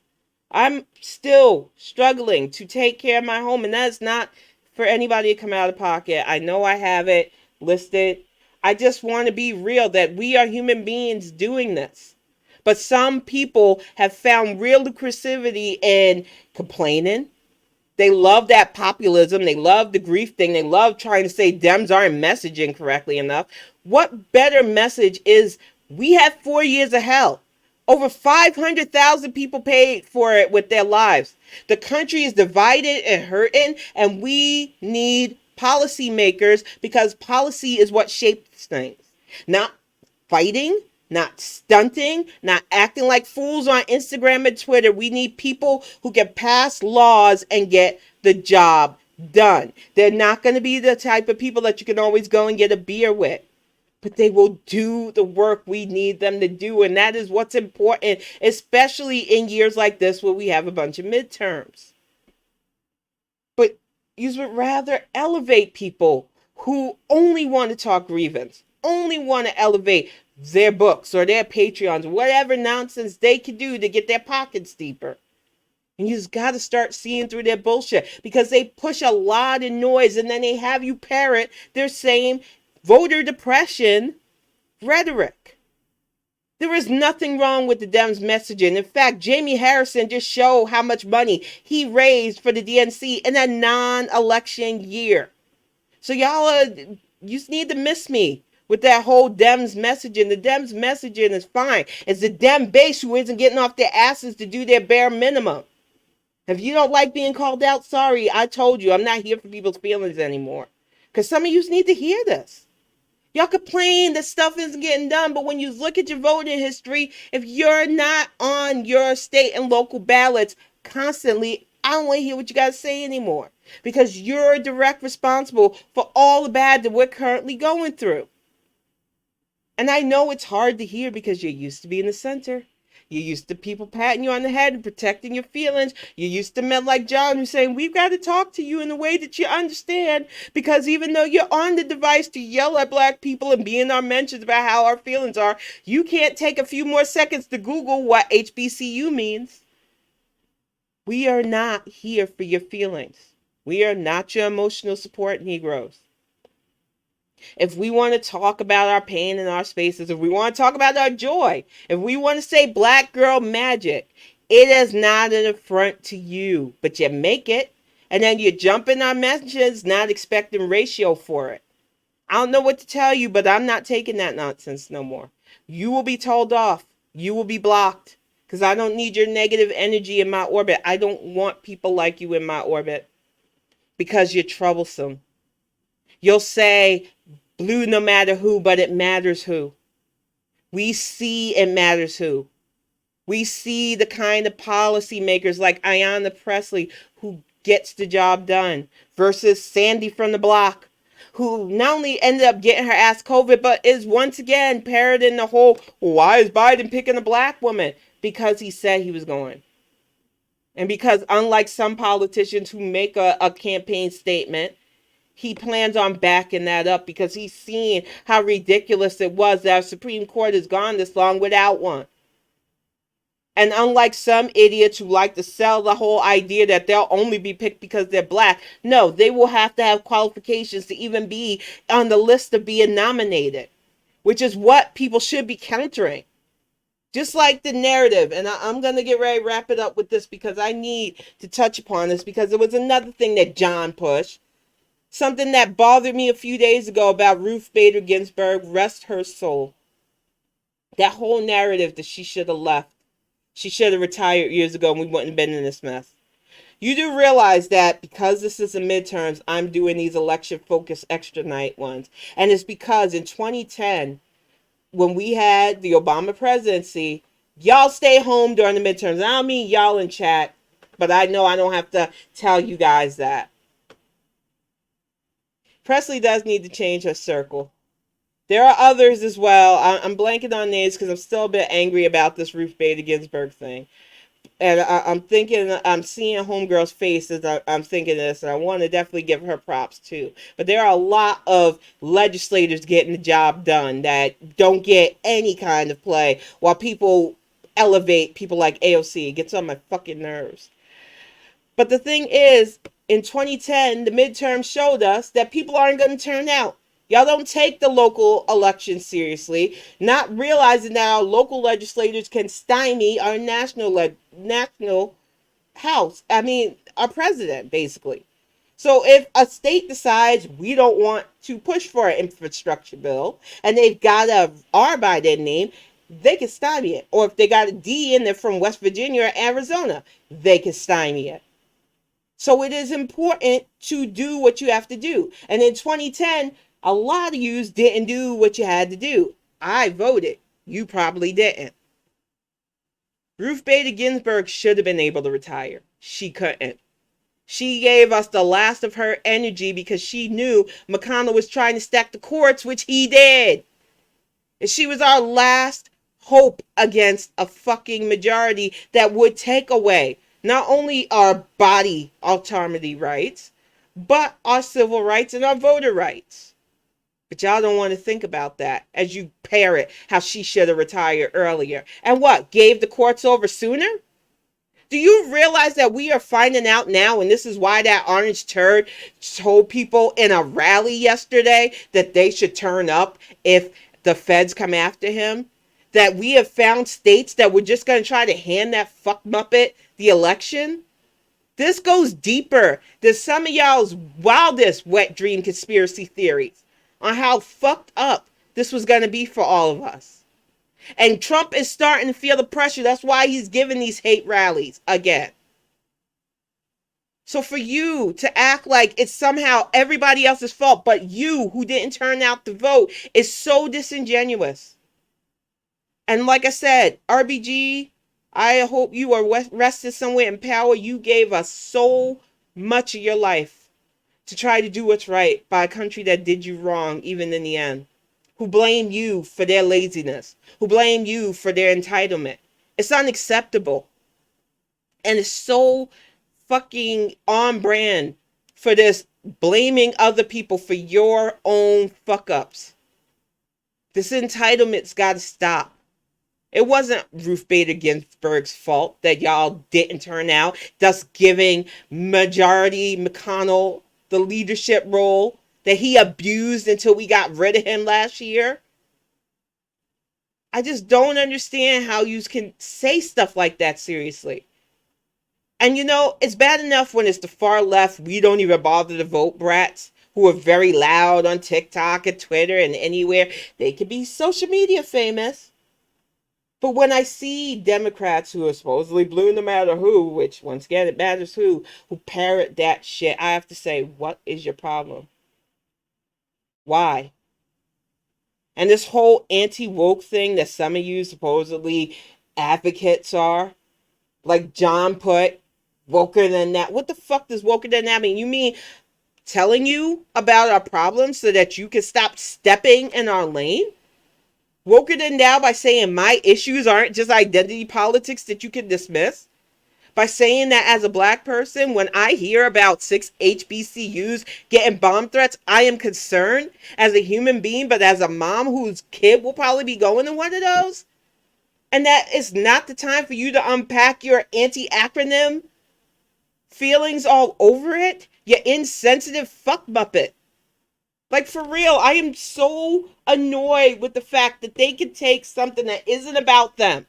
I'm still struggling to take care of my home, and that's not for anybody to come out of pocket. I know I have it listed. I just want to be real that we are human beings doing this. But some people have found real lucrativity in complaining. They love that populism. They love the grief thing. They love trying to say Dems aren't messaging correctly enough. What better message is we have 4 years of hell? Over 500,000 people paid for it with their lives. The country is divided and hurting, and we need policymakers, because policy is what shapes things. Not fighting, not stunting, not acting like fools on Instagram and Twitter. We need people who can pass laws and get the job done. They're not going to be the type of people that you can always go and get a beer with, but they will do the work we need them to do. And that is what's important, especially in years like this where we have a bunch of midterms. But you would rather elevate people who only want to talk grievance, only want to elevate their books or their Patreons, whatever nonsense they can do to get their pockets deeper. And you just got to start seeing through their bullshit, because they push a lot of noise and then they have you parrot their same voter depression rhetoric. There is nothing wrong with the Dems messaging. In fact, Jamie Harrison just showed how much money he raised for the DNC in a non-election year. So you just need to miss me with that whole Dems messaging. The Dems messaging is fine. It's the Dem base who isn't getting off their asses to do their bare minimum. If you don't like being called out, sorry, I told you, I'm not here for people's feelings anymore. Because some of you need to hear this. Y'all complain that stuff isn't getting done, but when you look at your voting history, if you're not on your state and local ballots constantly, I don't want to hear what you got to say anymore. Because you're direct responsible for all the bad that we're currently going through. And I know it's hard to hear because you're used to being the center. You're used to people patting you on the head and protecting your feelings. You're used to men like John who's saying, we've got to talk to you in a way that you understand. Because even though you're on the device to yell at black people and be in our mentions about how our feelings are, you can't take a few more seconds to Google what HBCU means. We are not here for your feelings. We are not your emotional support Negroes. If we want to talk about our pain in our spaces, if we want to talk about our joy, if we want to say black girl magic, it is not an affront to you, but you make it, and then you jump in our mentions not expecting ratio for it. I don't know what to tell you, but I'm not taking that nonsense no more. You will be told off. You will be blocked, because I don't need your negative energy in my orbit. I don't want people like you in my orbit, because you're troublesome. You'll say blue no matter who, but it matters who. We see it matters who. We see the kind of policymakers like Ayanna Pressley who gets the job done versus Sandy from the block who not only ended up getting her ass COVID, but is once again parroting the whole, why is Biden picking a black woman? Because he said he was going. And because unlike some politicians who make a campaign statement, he plans on backing that up because he's seen how ridiculous it was that our Supreme Court has gone this long without one. And unlike some idiots who like to sell the whole idea that they'll only be picked because they're black, no, they will have to have qualifications to even be on the list of being nominated, which is what people should be countering. Just like the narrative, and I'm going to get ready to wrap it up with this because I need to touch upon this because it was another thing that John pushed. Something that bothered me a few days ago about Ruth Bader Ginsburg, rest her soul. That whole narrative that she should have left. She should have retired years ago and we wouldn't have been in this mess. You do realize that because this is the midterms, I'm doing these election-focused extra night ones. And it's because in 2010, when we had the Obama presidency, y'all stay home during the midterms. I don't mean y'all in chat, but I know I don't have to tell you guys that. Presley does need to change her circle. There are others as well. I'm blanking on names because I'm still a bit angry about this Ruth Bader Ginsburg thing. And I'm thinking, I'm seeing Homegirl's face as I'm thinking this, and I want to definitely give her props too. But there are a lot of legislators getting the job done that don't get any kind of play, while people elevate people like AOC. It gets on my fucking nerves. But the thing is, in 2010, the midterm showed us that people aren't going to turn out. Y'all don't take the local elections seriously, not realizing that our local legislators can stymie our national house. I mean, our president, basically. So if a state decides we don't want to push for an infrastructure bill, and they've got a R by their name, they can stymie it. Or if they got a D in there from West Virginia or Arizona, they can stymie it. So it is important to do what you have to do. And in 2010, a lot of yous didn't do what you had to do. I voted. You probably didn't. Ruth Bader Ginsburg should have been able to retire. She couldn't. She gave us the last of her energy because she knew McConnell was trying to stack the courts, which he did. And she was our last hope against a fucking majority that would take away not only our body autonomy rights, but our civil rights and our voter rights. But y'all don't want to think about that as you parrot how she should have retired earlier. And what, gave the courts over sooner? Do you realize that we are finding out now, and this is why that orange turd told people in a rally yesterday that they should turn up if the feds come after him? That we have found states that were just going to try to hand that fuck muppet the election? This goes deeper than some of y'all's wildest wet dream conspiracy theories on how fucked up this was going to be for all of us. And Trump is starting to feel the pressure. That's why he's giving these hate rallies again. So for you to act like it's somehow everybody else's fault, but you who didn't turn out to vote, is so disingenuous. And like I said, RBG, I hope you are rested somewhere in power. You gave us so much of your life to try to do what's right by a country that did you wrong, even in the end. Who blame you for their laziness. Who blame you for their entitlement. It's unacceptable. And it's so fucking on brand for this blaming other people for your own fuck-ups. This entitlement's got to stop. It wasn't Ruth Bader Ginsburg's fault that y'all didn't turn out, thus giving Majority McConnell the leadership role that he abused until we got rid of him last year. I just don't understand how you can say stuff like that seriously. And you know, it's bad enough when it's the far left, we don't even bother to vote brats, who are very loud on TikTok and Twitter and anywhere. They could be social media famous. But when I see Democrats who are supposedly blue no matter who, which once again it matters who parrot that shit, I have to say, what is your problem? Why? And this whole anti-woke thing that some of you supposedly advocates are, like John put, woker than that. What the fuck does woker than that mean? You mean telling you about our problems so that you can stop stepping in our lane. Woker than now by saying my issues aren't just identity politics that you can dismiss. By saying that as a black person, when I hear about 6 HBCUs getting bomb threats, I am concerned as a human being, but as a mom whose kid will probably be going to one of those, and that is not the time for you to unpack your anti-acronym feelings all over it, you insensitive fuck muppet. Like, for real, I am so annoyed with the fact that they can take something that isn't about them,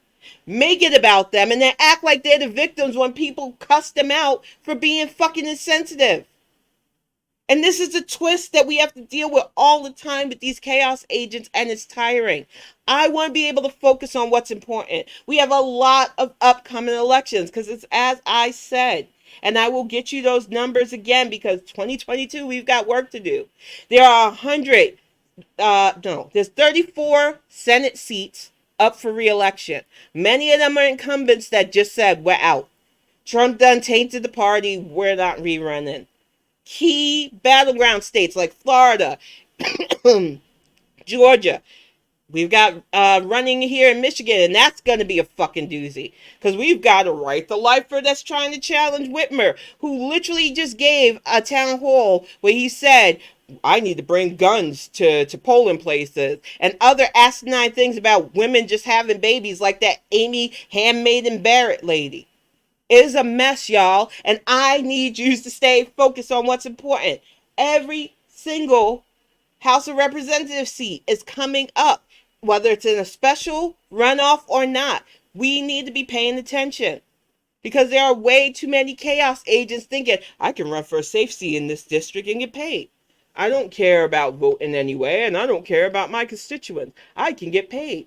make it about them, and then act like they're the victims when people cuss them out for being fucking insensitive. And this is a twist that we have to deal with all the time with these chaos agents, and it's tiring. I want to be able to focus on what's important. We have a lot of upcoming elections because it's as I said. And I will get you those numbers again because 2022, we've got work to do. There are 100, there's 34 Senate seats up for re-election. Many of them are incumbents that just said, we're out. Trump done tainted the party. We're not rerunning. Key battleground states like Florida, Georgia. We've got running here in Michigan, and that's going to be a fucking doozy. Because we've got a right to lifer that's trying to challenge Whitmer, who literally just gave a town hall where he said, I need to bring guns to polling places, and other asinine things about women just having babies, like that Amy Handmaiden Barrett lady. It is a mess, y'all, and I need you to stay focused on what's important. Every single House of Representatives seat is coming up, whether it's in a special runoff or not. We need to be paying attention because there are way too many chaos agents thinking, I can run for a safe seat in this district and get paid. I don't care about voting anyway, and I don't care about my constituents. I can get paid.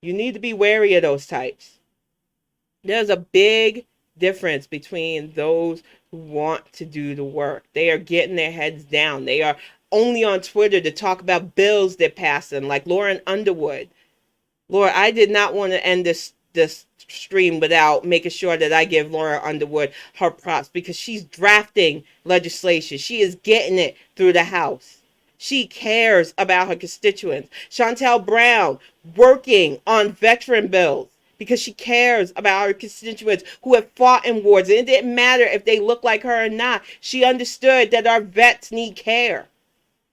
You need to be wary of those types. There's a big difference between those who want to do the work. They are getting their heads down. They are only on Twitter to talk about bills they're passing, like Lauren Underwood. Lord, I did not want to end this stream without making sure that I give Laura Underwood her props because she's drafting legislation. She is getting it through the House. She cares about her constituents. Chantel Brown working on veteran bills because she cares about her constituents who have fought in wars. And it didn't matter if they look like her or not. She understood that our vets need care.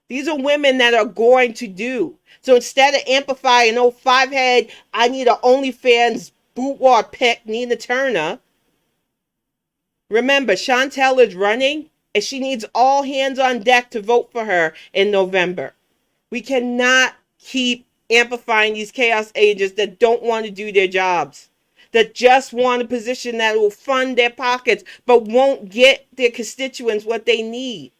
These are women that are going to do. So instead of amplifying, oh, 5-head, I need an OnlyFans boudoir pick, Nina Turner. Remember, Chantel is running, and she needs all hands on deck to vote for her in November. We cannot keep amplifying these chaos agents that don't want to do their jobs, that just want a position that will fund their pockets, but won't get their constituents what they need.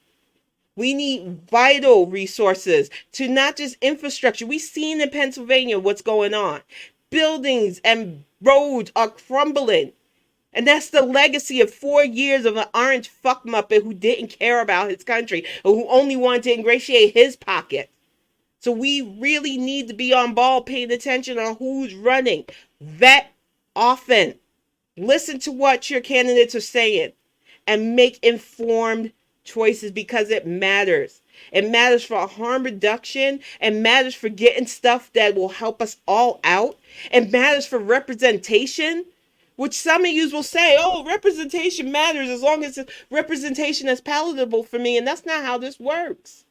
We need vital resources to not just infrastructure. We've seen in Pennsylvania what's going on. Buildings and roads are crumbling. And that's the legacy of 4 years of an orange fuck muppet who didn't care about his country or who only wanted to ingratiate his pocket. So we really need to be on ball paying attention on who's running. Vet often. Listen to what your candidates are saying and make informed choices because it matters. It matters for harm reduction and matters for getting stuff that will help us all out. It matters for representation, which some of you will say, oh, representation matters as long as it's representation that's palatable for me. And that's not how this works.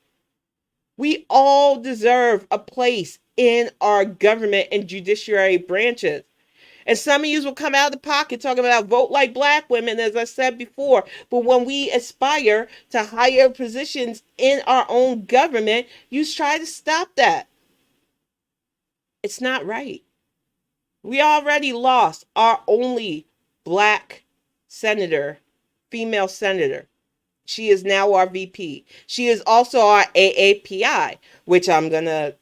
We all deserve a place in our government and judiciary branches. And some of you will come out of the pocket talking about vote like black women, as I said before. But when we aspire to higher positions in our own government, you try to stop that. It's not right. We already lost our only black senator, female senator. She is now our VP. She is also our AAPI, which I'm going to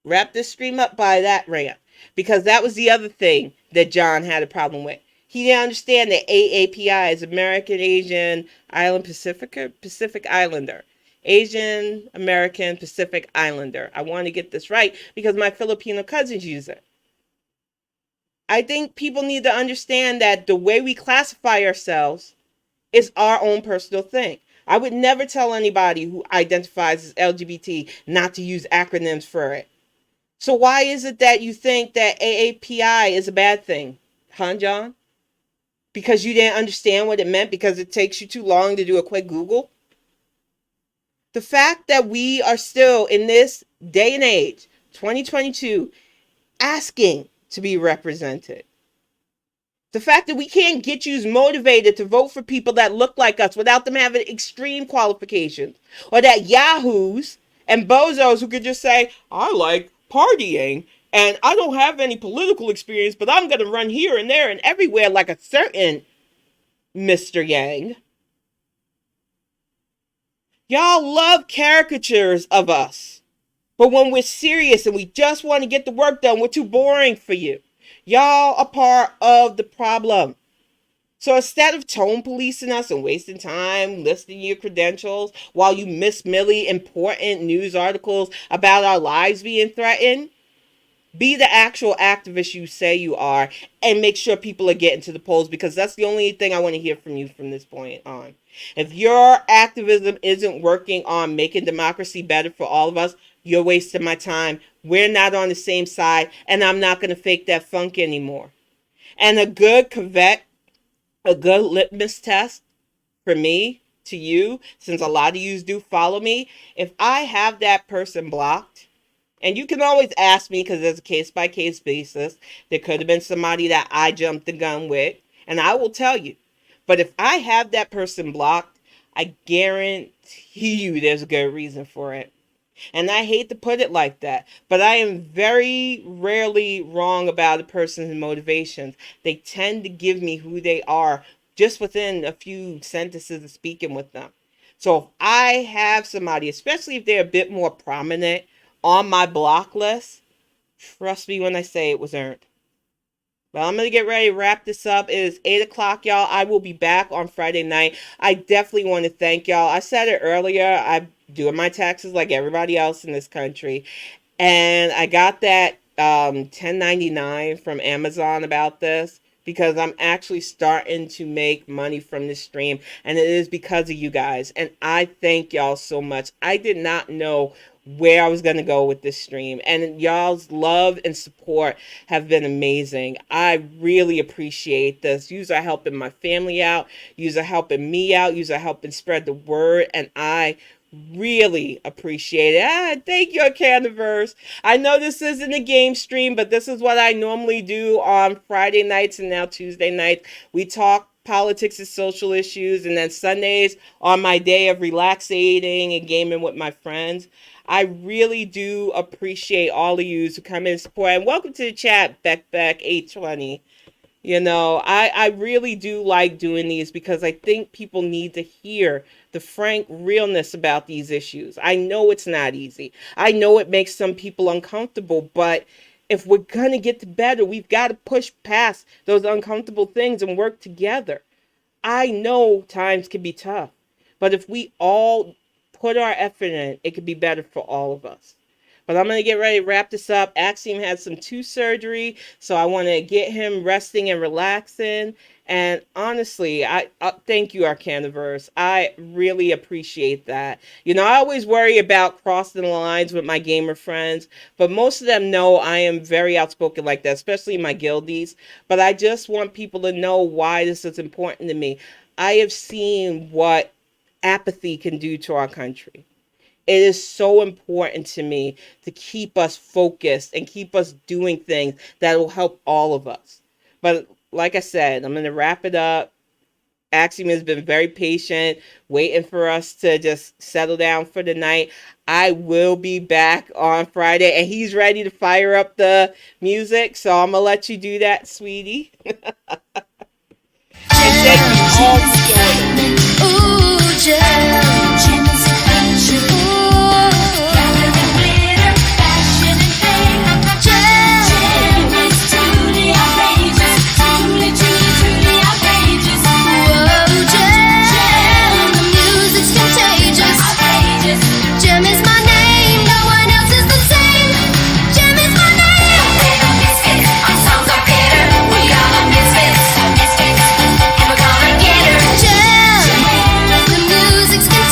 wrap this stream up by that rant. Because that was the other thing that John had a problem with. He didn't understand that AAPI is American Asian Island Pacific Islander. Asian American Pacific Islander. I want to get this right because my Filipino cousins use it. I think people need to understand that the way we classify ourselves is our own personal thing. I would never tell anybody who identifies as LGBT not to use acronyms for it. So why is it that you think that AAPI is a bad thing? Huh, John? Because you didn't understand what it meant because it takes you too long to do a quick Google? The fact that we are still in this day and age, 2022, asking to be represented. The fact that we can't get you motivated to vote for people that look like us without them having extreme qualifications. Or that yahoos and bozos who could just say, I like partying and I don't have any political experience, but I'm going to run here and there and everywhere like a certain Mr. Yang. Y'all love caricatures of us. But when we're serious and we just want to get the work done, we're too boring for you. Y'all are part of the problem. So instead of tone policing us and wasting time listing your credentials while you miss Millie important news articles about our lives being threatened, be the actual activist you say you are and make sure people are getting to the polls, because that's the only thing I want to hear from you from this point on. If your activism isn't working on making democracy better for all of us, you're wasting my time. We're not on the same side, and I'm not going to fake that funk anymore. And a good caveat, a good litmus test for me to you, since a lot of you do follow me, if I have that person blocked, and you can always ask me because there's a case-by-case basis, there could have been somebody that I jumped the gun with, and I will tell you. But if I have that person blocked, I guarantee you there's a good reason for it. And I hate to put it like that, but I am very rarely wrong about a person's motivations. They tend to give me who they are just within a few sentences of speaking with them. So if I have somebody, especially if they're a bit more prominent on my block list, trust me when I say it was earned. But I'm going to get ready to wrap this up. It is 8 o'clock, y'all. I will be back on Friday night. I definitely want to thank y'all. I said it earlier. I'm doing my taxes like everybody else in this country. And I got that 1099 from Amazon about this because I'm actually starting to make money from this stream. And it is because of you guys. And I thank y'all so much. I did not know where I was going to go with this stream, and y'all's love and support have been amazing. I really appreciate this. Yous are helping my family out. Yous are helping me out. Yous are helping spread the word, and I really appreciate it. Thank you, Candiverse. I know this isn't a game stream, but this is what I normally do on Friday nights and now Tuesday nights. We talk politics and social issues, and then Sundays on my day of relaxating and gaming with my friends. I really do appreciate all of you who come in and support. And welcome to the chat, Beck820. You know, I really do like doing these because I think people need to hear the frank realness about these issues. I know it's not easy. I know it makes some people uncomfortable, but if we're going to get to better, we've got to push past those uncomfortable things and work together. I know times can be tough, but if we all put our effort in, it could be better for all of us. But I'm going to get ready to wrap this up. Acroynms had some tooth surgery, so I want to get him resting and relaxing. And honestly, I thank you, Arcaniverse. I really appreciate that. You know, I always worry about crossing the lines with my gamer friends, but most of them know I am very outspoken like that, especially my guildies. But I just want people to know why this is important to me. I have seen what apathy can do to our country. It is so important to me to keep us focused and keep us doing things that will help all of us. But like I said, I'm going to wrap it up. Acroynms has been very patient, waiting for us to just settle down for the night. I will be back on Friday, and he's ready to fire up the music, so I'm going to let you do that, sweetie. And thank you all for joining. Ooh, Jim. Music's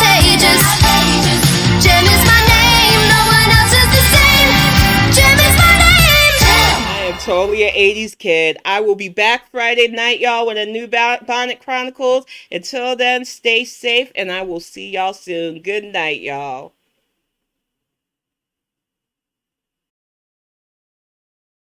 only an 80s kid. I will be back Friday night, y'all, with a new Bonnet Chronicles. Until then, stay safe, and I will see y'all soon. Good night, y'all.